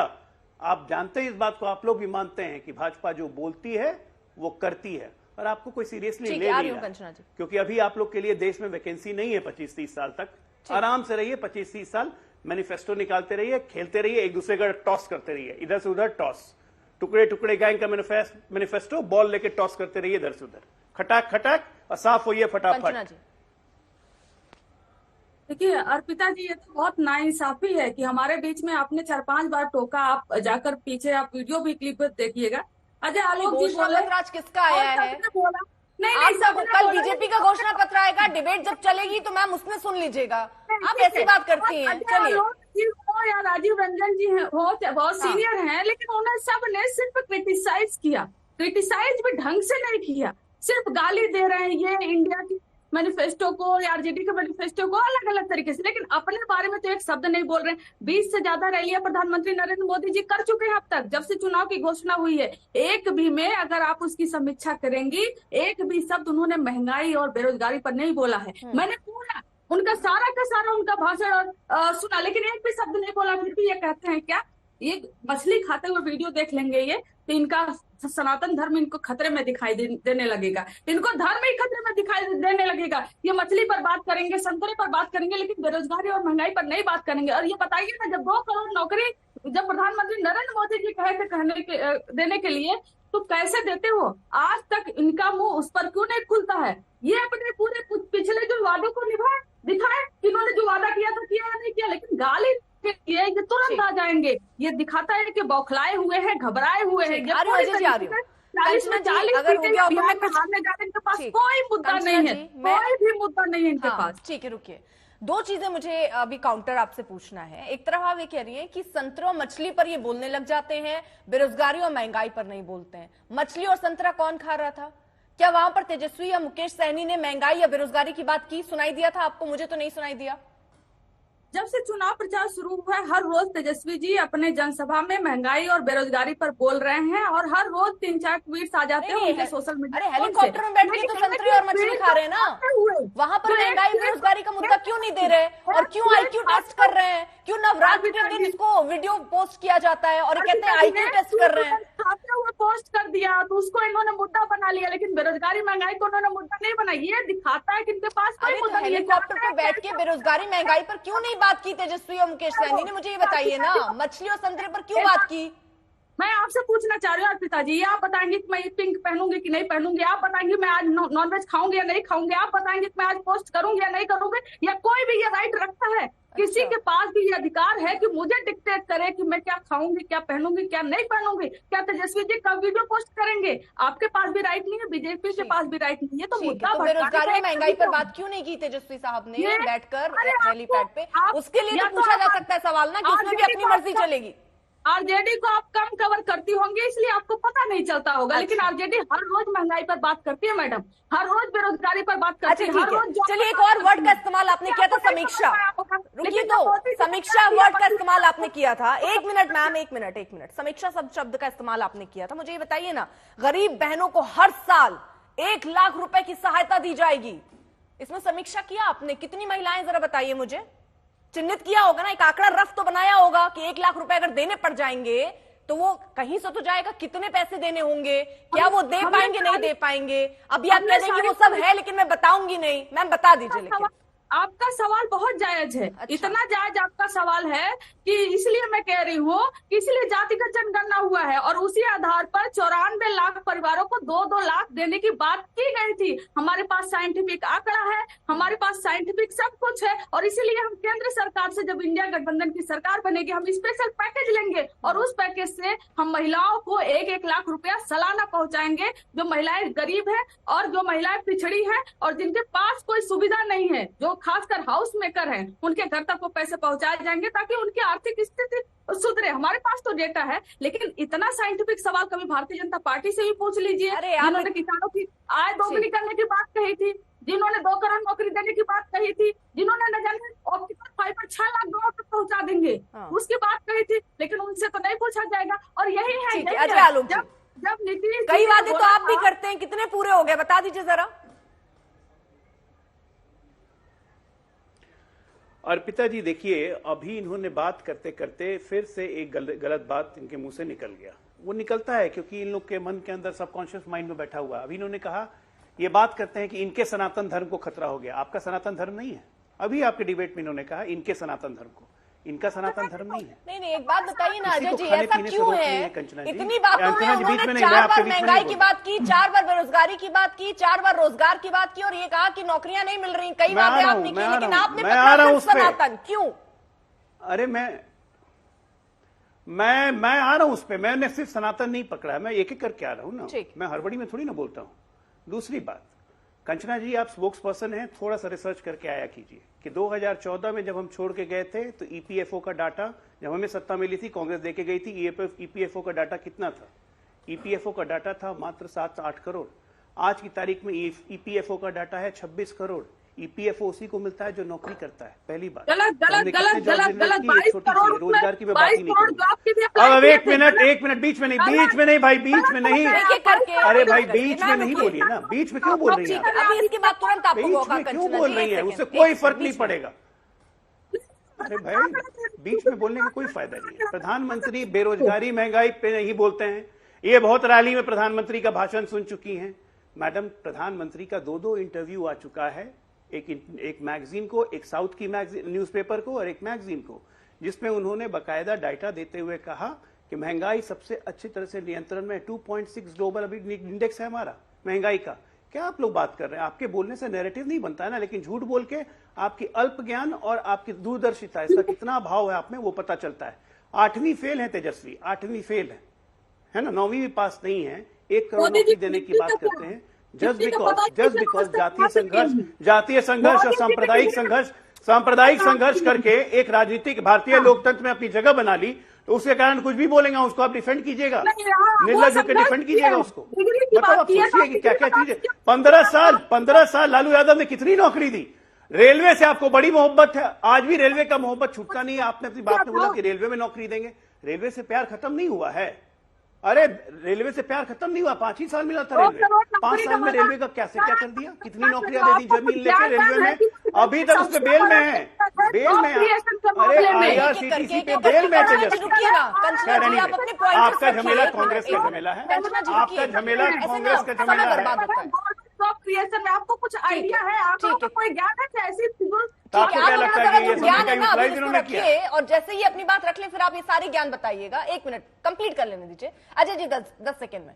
आप जानते हैं इस बात को, आप लोग भी मानते हैं कि भाजपा जो बोलती है वो करती है, और आपको कोई सीरियसली ले नहीं रहा, क्योंकि अभी आप लोग के लिए देश में वैकेंसी नहीं है 25-30 साल तक। आराम से रहिए 25-30 साल, मैनिफेस्टो निकालते रहिए, खेलते रहिए, एक दूसरे का टॉस करते रहिए, इधर से उधर टॉस, टुकड़े टुकड़े गैंग का मैनिफेस्टो, बॉल लेके टॉस करते रहिए इधर से उधर, खटाक खटाक, और साफ होइए फटाफट। देखिए अर्पिता जी, ये तो बहुत नाइंसाफी है कि हमारे बीच में आपने 4-5 बार टोका। आप जाकर पीछे आप वीडियो भी क्लिप देखिएगा। अजय आलोक जी बोले, राज किसका आया है? बोला नहीं, सब कल बीजेपी का घोषणा पत्र आएगा, डिबेट जब चलेगी तो मैम उसमें सुन लीजिएगा। आप ऐसी बात करती हैं। चलिए, या राजीव रंजन जी बहुत सीनियर हैं, लेकिन उन्हें सबने सिर्फ क्रिटिसाइज किया, क्रिटिसाइज भी ढंग से नहीं किया, सिर्फ गाली दे रहे हैं ये इंडिया की मैनिफेस्टो को या आरजेडी के मैनिफेस्टो को अलग अलग तरीके से, लेकिन अपने बारे में तो एक शब्द नहीं बोल रहे हैं। 20 से ज्यादा रैलियां प्रधानमंत्री नरेंद्र मोदी जी कर चुके हैं अब तक, जब से चुनाव की घोषणा हुई है। एक भी में अगर आप उसकी समीक्षा करेंगी, एक भी शब्द उन्होंने महंगाई और बेरोजगारी पर नहीं बोला है। मैंने पूरा उनका सारा का सारा उनका भाषण और सुना, लेकिन एक भी शब्द नहीं बोला। फिर भी ये कहते हैं क्या, ये मछली खाते हुए वीडियो देख लेंगे ये तो इनका सनातन धर्म इनको खतरे में दिखाई देने लगेगा, इनको धर्म ही खतरे में दिखाई देने लगेगा। ये मछली पर बात करेंगे, संतरे पर बात करेंगे, लेकिन बेरोजगारी और महंगाई पर नहीं बात करेंगे। और ये बताइए ना, जब 2 करोड़ नौकरी जब प्रधानमंत्री नरेंद्र मोदी जी कहे थे देने के लिए, तो कैसे देते हो? आज तक इनका मुंह उस पर क्यों नहीं खुलता है? ये अपने पूरे पिछले जो वादों को दिखाए, इन्होंने जो वादा किया था किया या नहीं किया, लेकिन गाली ये तुरंत आ जाएंगे। ये दिखाता है कि बौखलाए हुए हैं, घबराए हुए हैं। 40 में 40 इनके पास कोई मुद्दा नहीं है, कोई भी मुद्दा नहीं है इनके पास। ठीक है, रुकिए, 2 चीजें मुझे अभी काउंटर आपसे पूछना है। एक तरफ आप ये कह रही हैं कि संतरा और मछली पर ये बोलने लग जाते हैं, बेरोजगारी और महंगाई पर नहीं बोलते हैं। मछली और संतरा कौन खा रहा था? क्या वहां पर तेजस्वी या मुकेश सहनी ने महंगाई या बेरोजगारी की बात की? सुनाई दिया था आपको? मुझे तो नहीं सुनाई दिया। जब से चुनाव प्रचार शुरू हुआ है, हर रोज तेजस्वी जी अपने जनसभा में महंगाई और बेरोजगारी पर बोल रहे हैं, और हर रोज 3-4 ट्वीट्स आ जाते हैं उनके सोशल मीडिया। अरे हेलीकॉप्टर में बैठ के तो संतरे और मछली खा रहे हैं ना, वहां पर महंगाई बेरोजगारी का मुद्दा क्यों नहीं दे रहे? और क्यों IQ टेस्ट कर रहे हैं क्यों नवरात्र के दिन इसको वीडियो पोस्ट किया जाता है और कहते हैं आईक्यू टेस्ट कर रहे हैं? खाते हुए पोस्ट कर दिया तो उसको इन्होंने मुद्दा बना लिया, लेकिन बेरोजगारी महंगाई को उन्होंने मुद्दा नहीं बनाया। ये दिखाता है कि इनके पास कोई मुद्दा नहीं है। हेलीकॉप्टर पे बैठ के बेरोजगारी महंगाई पर क्यों नहीं बात की तेजस्वी और मुकेश सहनी ने? मुझे ये बताइए ना, मछली और संतरे पर क्यों बात की? मैं आपसे पूछना चाह रही हूँ अर्पिता जी, ये आप बताएंगे कि मैं ये पिंक पहनूंगी कि नहीं पहनूंगी? आप बताएंगे मैं आज नॉनवेज खाऊंगी या नहीं खाऊंगी? आप बताएंगे कि मैं आज पोस्ट करूंगी या नहीं करूंगी? या कोई भी ये राइट रखता है? किसी के पास भी ये अधिकार है कि मुझे डिक्टेट करे कि मैं क्या खाऊंगी, क्या पहनूंगी, क्या नहीं पहनूंगी? क्या तेजस्वी जी कब वीडियो पोस्ट करेंगे? आपके पास भी राइट नहीं है, बीजेपी के पास भी राइट नहीं है। तो मुद्दा बेरोजगारी और महंगाई पर बात क्यों नहीं की तेजस्वी साहब ने बैठकर हेलीपैड पे? उसके लिए तो पूछा जा सकता है सवाल ना कि उसमें भी अपनी मर्जी चलेगी। आरजेडी को आप कम कवर करती होंगी इसलिए आपको पता नहीं चलता होगा। लेकिन आरजेडी हर रोज महंगाई पर बात करती है मैडम, हर रोज बेरोजगारी पर बात करती है, हर रोज। चलिए एक और वर्ड का इस्तेमाल आपने किया था, समीक्षा। रुकिए तो, समीक्षा वर्ड का इस्तेमाल आपने किया था। 1 मिनट मैम, 1 मिनट। समीक्षा शब्द का इस्तेमाल आपने किया था। मुझे ये बताइए ना, गरीब बहनों को हर साल 1 लाख रुपए की सहायता दी जाएगी, इसमें समीक्षा किया आपने? कितनी महिलाएं जरा बताइए मुझे। चिन्हित किया होगा ना, एक आंकड़ा रफ तो बनाया होगा कि 1 लाख रुपए अगर देने पड़ जाएंगे तो वो कहीं से तो जाएगा, कितने पैसे देने होंगे, क्या वो दे पाएंगे नहीं दे पाएंगे? अभी आप कह देंगे वो सब है लेकिन मैं बताऊंगी नहीं। मैम बता दीजिए। लेकिन आपका सवाल बहुत जायज है। इतना जायज आपका सवाल है कि इसलिए मैं कह रही हूँ कि इसलिए जातिगत जनगणना हुआ है और उसी आधार पर 94 लाख परिवारों को 2-2 लाख देने की बात की गई थी। हमारे पास साइंटिफिक आंकड़ा है, हमारे पास साइंटिफिक सब कुछ है और इसीलिए हम केंद्र सरकार से, जब इंडिया गठबंधन की सरकार बनेगी, हम स्पेशल पैकेज लेंगे और उस पैकेज से हम महिलाओं को 1-1 लाख रुपया सालाना पहुंचाएंगे। जो महिलाएं गरीब है और जो महिलाएं पिछड़ी है और जिनके पास कोई सुविधा नहीं है, जो खासकर हाउस मेकर हैं, उनके घर तक वो पैसे पहुंचाए जाएंगे ताकि उनकी आर्थिक स्थिति सुधरे। हमारे पास तो डेटा है, लेकिन इतना साइंटिफिक सवाल कभी भारतीय जनता पार्टी से भी पूछ लीजिए। जिन्होंने किसानों की आय दोगुनी करने की बात कही थी, जिन्होंने 2 करोड़ नौकरी देने की बात कही थी, जिन्होंने न जाने ऑप्टिकल फाइबर 6 लाख गाँव तक पहुंचा देंगे, उसकी बात कही थी, लेकिन उनसे तो नहीं पूछा जाएगा। और यही है जब नीतीश, कई वादे तो आप भी करते हैं, कितने पूरे हो गए बता दीजिए जरा। अर्पिता जी देखिए, अभी इन्होंने बात करते करते फिर से एक गलत बात इनके मुंह से निकल गया। वो निकलता है क्योंकि इन लोग के मन के अंदर सबकॉन्शियस माइंड में बैठा हुआ है। अभी इन्होंने कहा, ये बात करते हैं कि इनके सनातन धर्म को खतरा हो गया। आपका सनातन धर्म नहीं है। अभी आपके डिबेट में इन्होंने कहा इनके सनातन धर्म को, इनका सनातन धर्म नहीं है। नहीं, एक बात बताइए ना अजय जी, ऐसा क्यों है? इतनी बातों में उन्होंने 4 बार महंगाई की बात की, 4 बार बेरोजगारी की बात की, 4 बार रोजगार की बात की और ये कहा कि नौकरियां नहीं मिल रही। कई बातें आपने की, लेकिन आपने सनातन क्यों? अरे मैं आ रहा हूं उस पर। मैंने सिर्फ सनातन नहीं पकड़ा है, मैं एक एक करके आ रहा हूं ना। मैं हड़बड़ी में थोड़ी ना बोलता हूं। दूसरी बात, कंचना जी आप स्पोक्स पर्सन हैं, थोड़ा सा रिसर्च करके आया कीजिए कि 2014 में जब हम छोड़ के गए थे तो ईपीएफओ का डाटा, जब हमें सत्ता मिली थी, कांग्रेस देके गई थी, ईपीएफओ का डाटा कितना था? ईपीएफओ का डाटा था मात्र 7 से 8 करोड़। आज की तारीख में ईपीएफओ का डाटा है 26 करोड़। ईपीएफओ उसी को मिलता है जो नौकरी करता है। पहली बात गलत रोजगार की बात ही नहीं करूंगा। अब 1 मिनट बीच में नहीं भाई, बीच में नहीं। अरे भाई बीच में नहीं बोलिए ना, बीच में क्यों बोल रही है? अभी इसके बाद तुरंत आपको मौका, क्यों बोल रही है? उससे कोई फर्क नहीं पड़ेगा। अरे भाई बीच में बोलने का कोई फायदा नहीं है। प्रधानमंत्री बेरोजगारी महंगाई पे नहीं बोलते हैं। ये बहुत रैली में प्रधानमंत्री का भाषण सुन चुकी हैं मैडम। प्रधानमंत्री का 2 इंटरव्यू आ चुका है, एक मैगजीन को, एक साउथ की न्यूज़पेपर को और एक मैगजीन को, जिसमें उन्होंने बकायदा डाटा देते हुए कहा कि महंगाई सबसे अच्छी तरह से नियंत्रण में। 2.6 ग्लोबल अभी इंडेक्स है हमारा महंगाई का। क्या आप लोग बात कर रहे हैं? आपके बोलने से नैरेटिव नहीं बनता है ना, लेकिन झूठ बोल के आपकी अल्प ज्ञान और आपकी दूरदर्शिता, इसका कितना भाव है आप में, वो पता चलता है। 8वीं फेल है तेजस्वी, 8वीं फेल है ना, 9वीं भी पास नहीं है। 1 करोड़ नौकरी देने की बात करते हैं जस्ट बिकॉज जातीय संघर्ष और सांप्रदायिक संघर्ष करके एक राजनीतिक भारतीय लोकतंत्र में अपनी जगह बना ली, तो उसके कारण कुछ भी बोलेंगे उसको आप डिफेंड कीजिएगा, निर्लज होकर डिफेंड कीजिएगा उसको। मतलब आप सोचिए कि क्या क्या चीजें। 15 साल लालू यादव ने कितनी नौकरी दी। रेलवे से आपको बड़ी मोहब्बत है, आज भी रेलवे का मोहब्बत छूटता नहीं है। आपने अपनी बात में बोला कि रेलवे में नौकरी देंगे, रेलवे से प्यार खत्म नहीं हुआ है। अरे रेलवे से प्यार खत्म नहीं हुआ, 5 ही साल मिला था रेलवे, 5 साल में रेलवे का क्या कर दिया, कितनी नौकरियां दे दी जमीन लेके रेलवे में, अभी तक उसके बेल में है, बेल में। अरे IRCTC पे बेल में आपका झमेला कांग्रेस का झमेला है, आपका झमेला कांग्रेस का झमेला है। जॉब क्रिएशन में आपको कुछ आइडिया है, आपको कोई ज्ञान है कि ऐसी तो आपको क्या लगता है कि ये समय का यूटिलाइज इन्होंने किया? और जैसे ही अपनी बात रख लें फिर आप ये सारी ज्ञान बताइएगा। 1 मिनट कंप्लीट कर लेने दीजिए अजय जी, 10 सेकेंड में।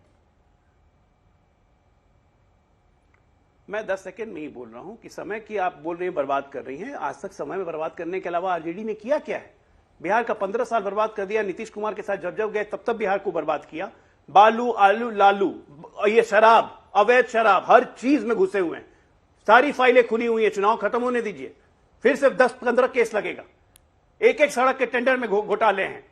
मैं 10 सेकेंड में ही बोल रहा हूं कि समय की आप बोल रही हैं बर्बाद कर रही हैं। आज तक समय में बर्बाद करने के अलावा आरजेडी ने किया क्या है? बिहार का 15 साल बर्बाद कर दिया। नीतीश कुमार के साथ जब गए तब बिहार को बर्बाद किया। बालू आलू लालू, ये शराब, अवैध शराब, हर चीज में घुसे हुए हैं। सारी फाइलें खुली हुई है। चुनाव खत्म होने दीजिए, फिर से 10-15 केस लगेगा। एक सड़क के टेंडर में घोटाले हैं,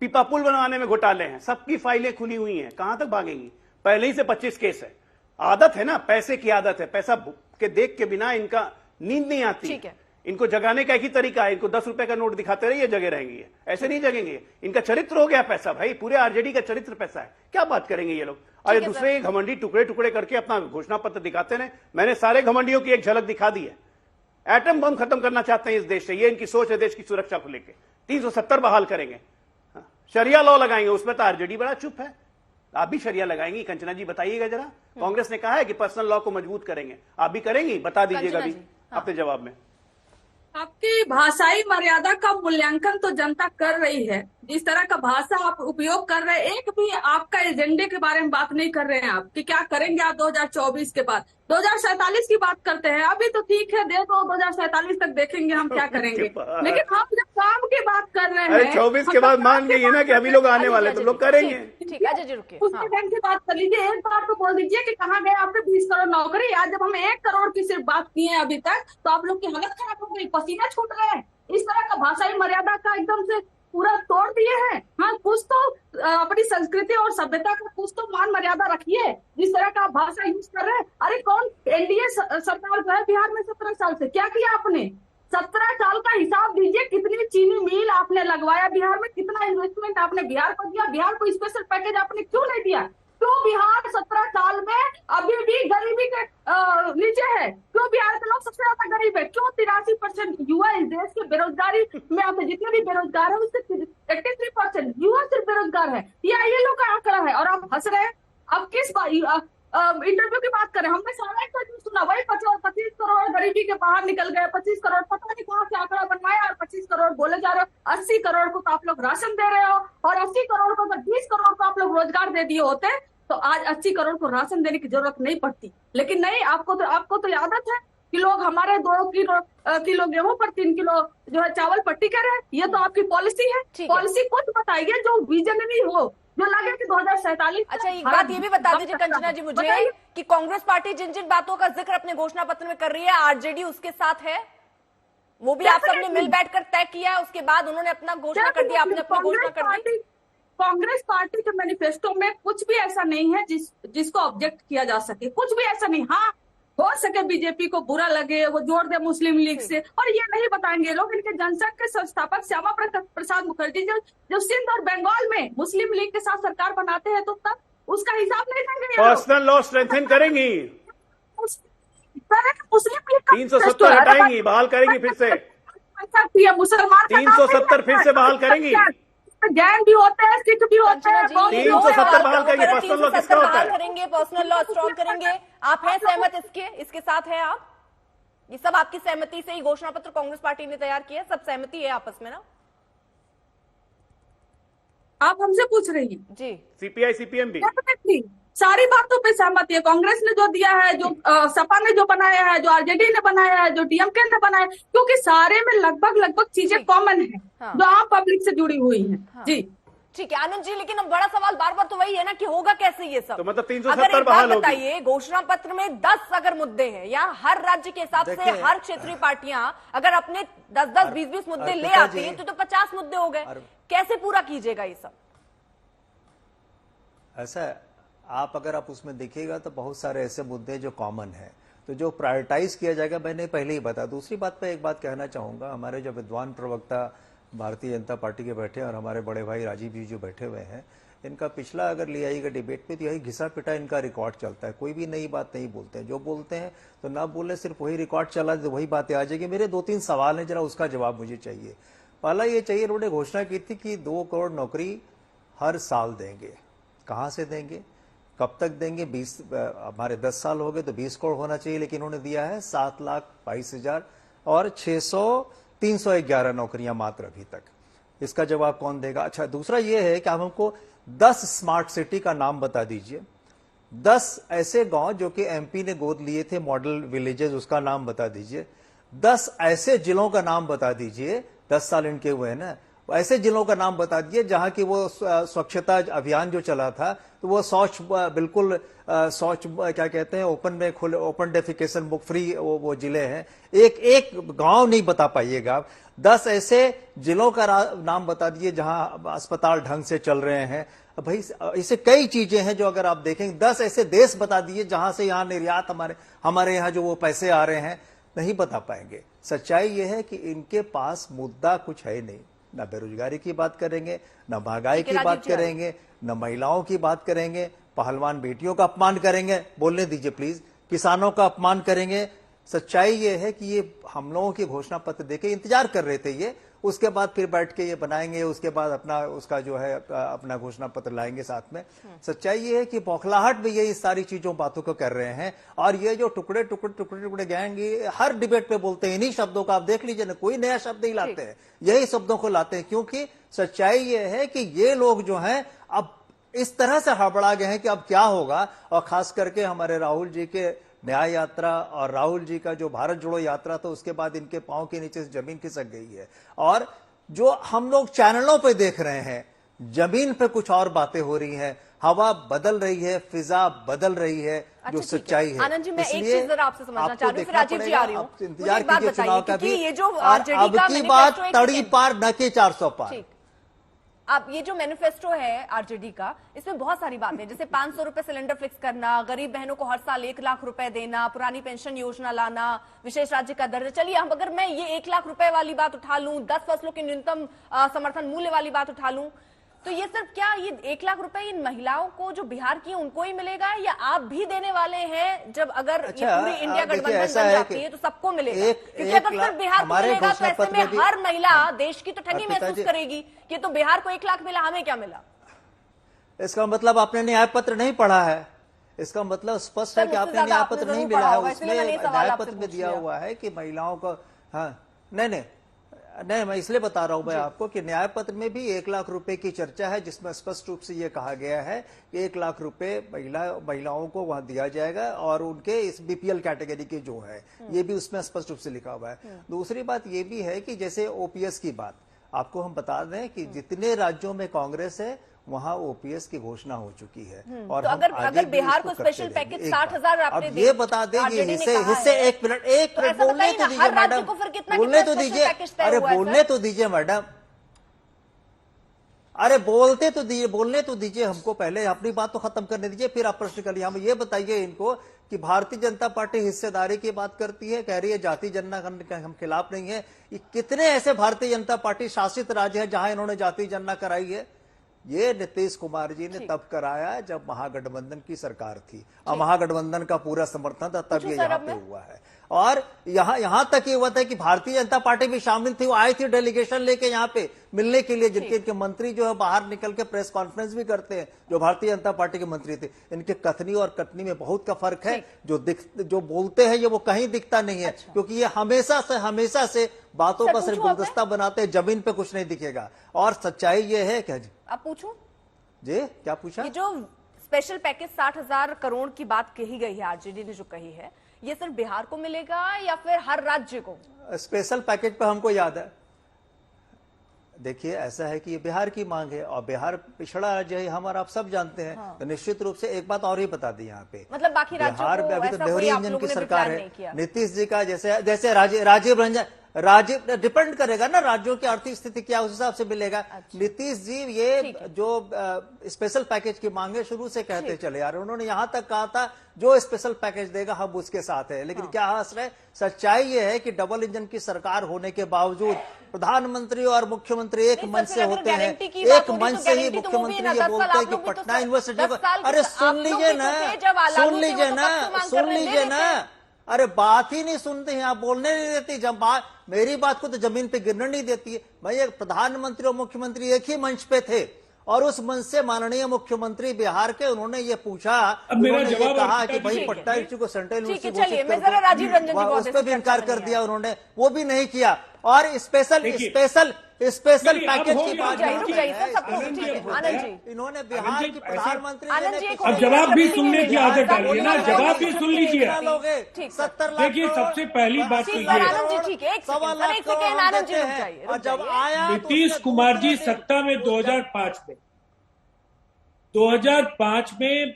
पीपा पुल बनवाने में घोटाले हैं, सबकी फाइलें खुली हुई हैं। कहां तक भागेंगी? पहले ही से 25 केस है। आदत है ना, पैसे की आदत है। पैसा के देख के बिना इनका नींद नहीं आती। ठीक है। इनको जगाने का एक ही तरीका है, इनको 10 रुपए का नोट दिखाते रहिए, जगे रहेंगे। ऐसे नहीं जगेंगे। इनका चरित्र हो गया पैसा भाई, पूरे आरजेडी का चरित्र पैसा है। क्या बात करेंगे ये लोग? अरे दूसरे घमंडी टुकड़े टुकड़े करके अपना घोषणा पत्र दिखाते रहे। मैंने सारे घमंडियों की एक झलक दिखा दी है। एटम बम खत्म करना चाहते हैं इस देश से, ये इनकी सोच है देश की सुरक्षा को लेकर। 370 बहाल करेंगे, शरिया लॉ लगाएंगे, उसमें तो आरजेडी बड़ा चुप है। आप भी शरिया लगाएंगी? कंचना जी बताइएगा जरा। कांग्रेस ने कहा है कि पर्सनल लॉ को मजबूत करेंगे, आप भी करेंगी? बता दीजिएगा भी अपने जवाब में। आपकी भाषाई मर्यादा का मूल्यांकन तो जनता कर रही है। जिस तरह का भाषा आप उपयोग कर रहे हैं, एक भी आपका एजेंडे के बारे में बात नहीं कर रहे हैं आप कि क्या करेंगे आप 2024 के बाद। 2047 की बात करते हैं। अभी तो ठीक है, दे दो, 2047 तक देखेंगे हम क्या करेंगे। लेकिन हम जब काम की बात कर रहे हैं, 24 के बाद मान गई ना कि अभी लोग आने वाले, तो लोग करेंगे। ठीक है, अजय जी रुकिए। उसके बैंक की बात कर लीजिए। एक बार तो बोल दीजिए कि कहाँ गए आपने 20 करोड़ नौकरी। आज जब हम 1 करोड़ की सिर्फ बात की है अभी तक, तो आप लोग की हालत खराब हो गई, पसीना छूट रहे हैं। इस तरह का भाषाई मर्यादा का एकदम से पूरा तोड़ दिए हैं। हाँ, कुछ तो अपनी संस्कृति और सभ्यता का कुछ तो मान मर्यादा रखिए। जिस तरह का भाषा यूज कर रहे हैं, अरे कौन एनडीए सरकार जो है बिहार में 17 साल से क्या किया आपने? 17 साल का हिसाब दीजिए, कितनी चीनी मिल आपने लगवाया बिहार में, कितना इन्वेस्टमेंट आपने बिहार को दिया। बिहार को स्पेशल पैकेज आपने क्यों नहीं दिया? क्यों बिहार 17 साल में अभी भी गरीबी के नीचे है? क्यों बिहार के लोग सबसे ज्यादा गरीब है? क्यों 83% युवा इस देश के बेरोजगारी में आते? जितने भी बेरोजगार है उससे 83% युवा सिर्फ बेरोजगार है। ये लोग का आंकड़ा है और आप हंस रहे हैं। अब किस इंटरव्यू की बात करें, हमने सारा इंटरव्यू सुना, वही 25 करोड़ गरीबी के बाहर निकल गए, 25 करोड़ पता नहीं कहाँ से आंकड़ा बनवाया और 25 करोड़ बोले जा रहे हो। 80 करोड़ को तो आप लोग राशन दे रहे हो, और 80 करोड़ को अगर 20 करोड़ को आप लोग रोजगार दे दिए होते तो आज 80 करोड़ को राशन देने की जरूरत नहीं पड़ती। लेकिन नहीं, आपको तो आदत है कि लोग हमारे 2 किलो गेहूं पर 3 किलो जो है चावल पट्टी कर रहे हैं। ये तो आपकी पॉलिसी है। पॉलिसी कुछ बताइए जो विजनरी हो, जो लगे कि 2047। अच्छा, एक बात ये भी बता दीजिए कंचना जी मुझे कि कांग्रेस पार्टी जिन जिन बातों का जिक्र अपने घोषणा पत्र में कर रही है, आरजेडी उसके साथ है? वो भी आप सबने मिल बैठकर तय किया है, उसके बाद उन्होंने अपना घोषणा कर दिया, आपने अपनी घोषणा कर दी? कांग्रेस पार्टी के मैनिफेस्टो में कुछ भी ऐसा नहीं है जिसको ऑब्जेक्ट किया जा सके। कुछ भी ऐसा नहीं। हाँ, हो सके बीजेपी को बुरा लगे, वो जोड़ दे मुस्लिम लीग से, और ये नहीं बताएंगे लोग। इनके जनसंघ के संस्थापक श्यामा प्रसाद मुखर्जी जब सिंध और बंगाल में मुस्लिम लीग के साथ सरकार बनाते हैं तो तब उसका हिसाब नहीं देंगे। पर्सनल लॉ स्ट्रेंथन करेंगी, मुस्लिम लीग 370 हटाएंगी, बहाल करेंगी फिर से। मुसलमान 370 फिर से बहाल करेंगी। जैन भी होते हैं, सिख भी होते हैं। 370 बहाल करेंगे। पर्सनल लॉ किसका होता है? करेंगे, पर्सनल लॉ स्ट्रॉन्ग करेंगे। आप हैं सहमत इसके साथ है आप? ये सब आपकी सहमति से ही घोषणा पत्र कांग्रेस पार्टी ने तैयार किया है? सब सहमति है आपस में ना? आप हमसे पूछ रही हैं? जी। सीपीआई सीपीएम भी सारी बातों पे सहमति है। कांग्रेस ने जो दिया है, जो सपा ने जो बनाया है, जो आरजेडी ने बनाया है, जो डीएमके ने बनाया है, क्योंकि सारे में लगभग चीजें कॉमन है। हाँ। जो आम पब्लिक से जुड़ी हुई है। हाँ। जी ठीक है आनंद जी, लेकिन अब बड़ा सवाल बार बार तो वही है ना कि होगा कैसे ये सब? तो मतलब 370 बहाल होगी। बताइए, घोषणा पत्र में 10 अगर मुद्दे हैं, या हर राज्य के हिसाब से हर क्षेत्रीय पार्टियां अगर अपने 10-10, 20-20 मुद्दे ले आती हैं तो 50 मुद्दे हो गए। कैसे पूरा कीजिएगा ये सब? ऐसा आप अगर आप उसमें देखिएगा तो बहुत सारे ऐसे मुद्दे जो कॉमन है, तो जो प्रायोरिटाइज किया जाएगा, मैंने पहले ही बताया। दूसरी बात पे एक बात कहना चाहूंगा, हमारे जो विद्वान प्रवक्ता भारतीय जनता पार्टी के बैठे और हमारे बड़े भाई राजीव जी जो बैठे हुए हैं, इनका पिछला अगर ले आइएगा डिबेट पे तो यही घिसा पिटा इनका रिकॉर्ड चलता है, कोई भी नई बात नहीं बोलते हैं, जो बोलते हैं तो ना बोले, सिर्फ वही रिकॉर्ड चला तो वही बातें आ जाएगी। मेरे 2-3 सवाल हैं, जरा उसका जवाब मुझे चाहिए। पहला ये चाहिए, इन्होंने घोषणा की थी कि 2 करोड़ नौकरी हर साल देंगे, कहां से देंगे, कब तक देंगे? 20 हमारे 10 साल हो गए तो 20 करोड़ होना चाहिए, लेकिन उन्होंने दिया है 7,22,000 और 311 नौकरियां मात्र अभी तक। इसका जवाब कौन देगा? अच्छा, दूसरा ये है कि आप हमको 10 स्मार्ट सिटी का नाम बता दीजिए, 10 ऐसे गांव जो कि एमपी ने गोद लिए थे, मॉडल विलेजेस, उसका नाम बता दीजिए। 10 ऐसे जिलों का नाम बता दीजिए, 10 साल इनके हुए हैं ना, ऐसे जिलों का नाम बता दीजिए जहां की वो स्वच्छता अभियान जो चला था तो वो शौच बिल्कुल शौच क्या कहते हैं, ओपन में खुले, ओपन डेफिकेशन बुक फ्री वो जिले हैं। एक गांव नहीं बता पाइएगा आप। 10 ऐसे जिलों का नाम बता दीजिए जहां अस्पताल ढंग से चल रहे हैं। भाई ऐसे कई चीजें हैं जो अगर आप देखेंगे। 10 ऐसे देश बता दीजिए जहां से यहाँ निर्यात हमारे यहाँ जो वो पैसे आ रहे हैं, नहीं बता पाएंगे। सच्चाई ये है कि इनके पास मुद्दा कुछ है नहीं, ना बेरोजगारी की बात करेंगे, ना महंगाई की बात करेंगे, न महिलाओं की बात करेंगे, पहलवान बेटियों का अपमान करेंगे, बोलने दीजिए प्लीज, किसानों का अपमान करेंगे। सच्चाई ये है कि ये हम लोगों की घोषणा पत्र देके इंतजार कर रहे थे ये, उसके बाद फिर बैठ के ये बनाएंगे, उसके बाद अपना उसका जो है अपना घोषणा पत्र लाएंगे साथ में। सच्चाई ये है कि बौखलाहट में ये इस सारी चीजों बातों को कर रहे हैं। और ये जो टुकड़े गैंग हर डिबेट पे बोलते हैं इन्हीं शब्दों का, आप देख लीजिए ना, कोई नया शब्द नहीं लाते हैं, यही शब्दों को लाते हैं। क्योंकि सच्चाई ये है कि ये लोग जो हैं अब इस तरह से हड़बड़ा गए हैं कि अब क्या होगा। और खास करके हमारे राहुल जी के न्याय यात्रा और राहुल जी का जो भारत जोड़ो यात्रा था, उसके बाद इनके पांव के नीचे से जमीन खिसक गई है। और जो हम लोग चैनलों पे देख रहे हैं, जमीन पे कुछ और बातें हो रही हैं, हवा बदल रही है, फिजा बदल रही है। जो सच्चाई है, आनंद जी, मैं एक चीज जरा आपसे समझना चाह रही हूँ, फिर राजीव जी आ रही हूँ। इंतजार कीजिए चुनाव का भी। ये जो अब की बात तड़ी पार न के 400 पार। अब ये जो मैनिफेस्टो है आरजेडी का, इसमें बहुत सारी बातें, जैसे 500 रुपए सिलेंडर फिक्स करना, गरीब बहनों को हर साल 1 लाख रुपए देना, पुरानी पेंशन योजना लाना, विशेष राज्य का दर्जा। चलिए, हम अगर मैं ये 1 लाख रुपए वाली बात उठा लूं, 10 फसलों के न्यूनतम समर्थन मूल्य वाली बात उठा लूं, तो ये सिर्फ क्या ये 1 लाख रुपए इन महिलाओं को जो बिहार की उनको ही मिलेगा, या आप भी देने वाले हैं? जब अगर ये पूरी इंडिया गठबंधन बन जाती है तो सबको मिलेगा, क्योंकि अगर सिर्फ बिहार को मिलेगा तो ऐसे में हर महिला देश की तो ठगी महसूस करेगी कि तो बिहार को 1 लाख मिला, हमें क्या मिला। इसका मतलब आपने न्याय पत्र नहीं पढ़ा है। इसका मतलब स्पष्ट है कि आपने न्याय पत्र नहीं मिला है। उसमें न्याय पत्र में दिया हुआ है कि महिलाओं को, हाँ नहीं, मैं इसलिए बता रहा हूं मैं आपको कि न्याय पत्र में भी 1 लाख रुपए की चर्चा है, जिसमें स्पष्ट रूप से यह कहा गया है कि 1 लाख रुपए महिलाओं को वहां दिया जाएगा, और उनके इस बीपीएल कैटेगरी के जो है, ये भी उसमें स्पष्ट रूप से लिखा हुआ है। दूसरी बात ये भी है कि जैसे ओपीएस की बात आपको हम बता दें कि जितने राज्यों में कांग्रेस है वहां ओपीएस की घोषणा हो चुकी है। और तो अगर बिहार को स्पेशल पैकेज 60,000 आपने ये बता देंगे, हिस्से एक मिनट बोलने तो दीजिए मैडम, बोलने तो दीजिए, अरे बोलने तो दीजिए मैडम, अरे बोलने तो दीजिए हमको, पहले अपनी बात तो खत्म करने दीजिए, फिर आप प्रश्न करिए। हम ये बताइए इनको कि भारतीय जनता पार्टी हिस्सेदारी की बात करती है, कह रही है जाति जनगणना का हम खिलाफ नहीं है। कितने ऐसे भारतीय जनता पार्टी शासित राज्य है जहां इन्होंने जाति जनगणना कराई है? ये नीतीश कुमार जी ने तब कराया जब महागठबंधन की सरकार थी, और महागठबंधन का पूरा समर्थन था, तब ये यहाँ पे हुआ है। और यहां तक ये हुआ था कि भारतीय जनता पार्टी भी शामिल थी, वो आई थी डेलीगेशन लेके यहाँ पे मिलने के लिए, जिनके इनके मंत्री जो है बाहर निकल के प्रेस कॉन्फ्रेंस भी करते हैं, जो भारतीय जनता पार्टी के मंत्री थे। इनके कथनी और कटनी में बहुत का फर्क है। जो बोलते हैं ये वो कहीं दिखता नहीं है। क्योंकि ये हमेशा से बातों का सिर्फ गुलदस्ता बनाते हैं, जमीन पे कुछ नहीं दिखेगा। और सच्चाई ये है क्या जी, आप पूछूं जी, क्या पूछा? ये जो स्पेशल पैकेज 60,000 करोड़ की बात कही गई है, आरजेडी ने जो कही है, ये सिर्फ बिहार को मिलेगा या फिर हर राज्य को? स्पेशल पैकेज पे हमको याद है, देखिए ऐसा है कि ये बिहार की मांग है, और बिहार पिछड़ा राज्य है, हम और आप सब जानते हैं। हाँ। तो निश्चित रूप से एक बात और ही बता दी यहाँ पे, मतलब बाकी बिहार में अभी तो नेहरू इंजन की सरकार है, नीतीश जी का जैसे राजीव रंजन, राज्य डिपेंड करेगा ना, राज्यों की आर्थिक स्थिति क्या उस हिसाब से मिलेगा। नीतीश जी ये जो स्पेशल पैकेज की मांगे शुरू से कहते चले आ रहे, उन्होंने यहां तक कहा था जो स्पेशल पैकेज देगा हम उसके साथ है, लेकिन क्या हंस रहे, सच्चाई ये है कि डबल इंजन की सरकार होने के बावजूद प्रधानमंत्री और मुख्यमंत्री एक मंच से होते हैं, एक मंच से ही मुख्यमंत्री ये बोलते हैं कि पटना यूनिवर्सिटी को, अरे सुन लीजिए ना, सुन लीजिए ना, सुन लीजिए ना, अरे बात ही नहीं सुनते हैं आप, बोलने नहीं देती, जब बात मेरी बात को तो जमीन पे गिरने नहीं देती है। भाई प्रधानमंत्री और मुख्यमंत्री एक ही मंच पे थे और उस मंच से माननीय मुख्यमंत्री बिहार के उन्होंने ये पूछा, उन्होंने ये कहा कि भाई पटना यूनिवर्सिटी को सेंट्रल यूनिवर्सिटी उस पर भी इनकार कर दिया उन्होंने, वो भी नहीं किया। और स्पेशल पैकेज की बात इन्होंने बिहार की प्रधानमंत्री अब जवाब भी सुनने की आदत डालिए ना, जवाब भी सुन लीजिए। 70 लाख। देखिए सबसे पहली बात तो ये, जब आया नीतीश कुमार जी सत्ता में 2005 में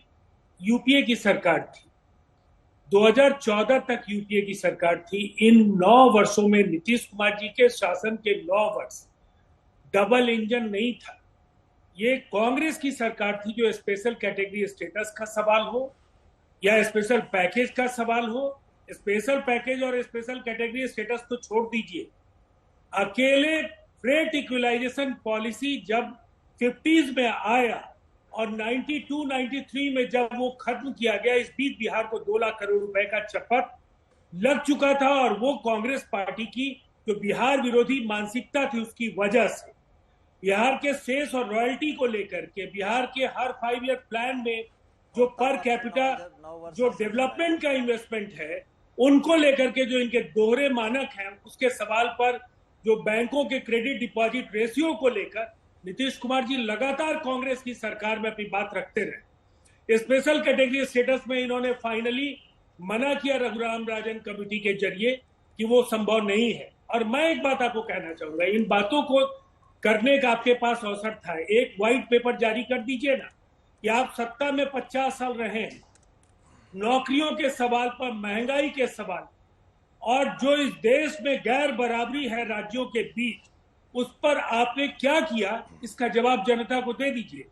यूपीए की सरकार थी, 2014 तक यूपीए की सरकार थी। इन 9 वर्षों में नीतीश कुमार जी के शासन के 9 वर्ष डबल इंजन नहीं था। ये कांग्रेस की सरकार थी जो स्पेशल कैटेगरी स्टेटस का सवाल हो या स्पेशल पैकेज का सवाल हो, स्पेशल पैकेज और स्पेशल कैटेगरी स्टेटस तो छोड़ दीजिए, अकेले फ्रेट इक्वलाइजेशन पॉलिसी जब 50s में आया और 92-93 में जब वो खत्म किया गया, इस बीच बिहार को 2 लाख करोड़ रुपए का चपत लग चुका था। और वो कांग्रेस पार्टी की जो बिहार विरोधी मानसिकता थी उसकी वजह से बिहार के सेस और रॉयल्टी को लेकर के, बिहार के हर 5 ईयर प्लान में जो पर कैपिटा जो डेवलपमेंट का इन्वेस्टमेंट है उनको लेकर के जो इनके दोहरे मानक हैं, उसके सवाल पर जो बैंकों के क्रेडिट डिपॉजिट रेशियो को लेकर नीतीश कुमार जी लगातार कांग्रेस की सरकार में अपनी बात रखते रहे। स्पेशल कैटेगरी स्टेटस में इन्होंने फाइनली मना किया रघुराम राजन कमेटी के जरिए कि वो संभव नहीं है। और मैं एक बात आपको कहना चाहूंगा, इन बातों को करने का आपके पास अवसर था, एक व्हाइट पेपर जारी कर दीजिए ना कि आप सत्ता में 50 साल रहे हैं, नौकरियों के सवाल पर, महंगाई के सवाल और जो इस देश में गैर बराबरी है राज्यों के बीच, उस पर आपने क्या किया, इसका जवाब जनता को दे दीजिए।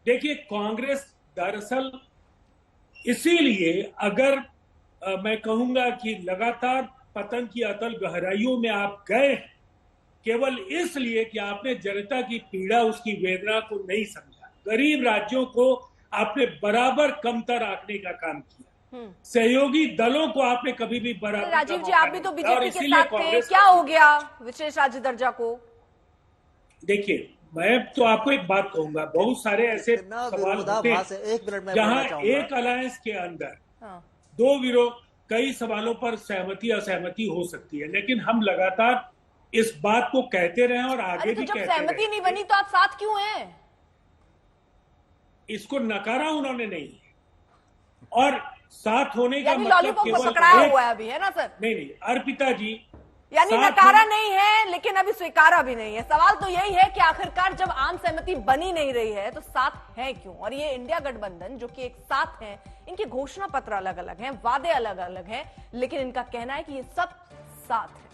देखिए कांग्रेस दरअसल इसीलिए अगर मैं कहूंगा कि लगातार पतन की अतल गहराइयों में आप गए हैं, केवल इसलिए कि आपने जनता की पीड़ा, उसकी वेदना को नहीं समझा। गरीब राज्यों को आपने बराबर कमतर आंकने का काम किया, सहयोगी दलों को आपने कभी भी बराबर। राजीव जी आप भी तो बीजेपी के साथ थे, क्या हो गया विशेष राज्य दर्जा को? देखिए मैं तो आपको एक बात कहूंगा, बहुत सारे ऐसे सवाल होते हैं जहां एक अलायंस के अंदर 2 विरोध, कई सवालों पर सहमति असहमति हो सकती है, लेकिन हम लगातार इस बात को कहते रहे और आगे भी कहते रहे। सहमति नहीं बनी तो आप साथ क्यों हैं? इसको नकारा उन्होंने नहीं, और साथ होने का मतलब केवल पकड़ाया हुआ है अभी, है ना सर? नहीं, अर्पिता जी, यानी नकारा नहीं है लेकिन अभी स्वीकारा भी नहीं है। सवाल तो यही है कि आखिरकार जब आम सहमति बनी नहीं रही है तो साथ है क्यों? और ये इंडिया गठबंधन जो कि एक साथ है, इनके घोषणा पत्र अलग अलग हैं, वादे अलग अलग हैं, लेकिन इनका कहना है कि ये सब साथ है।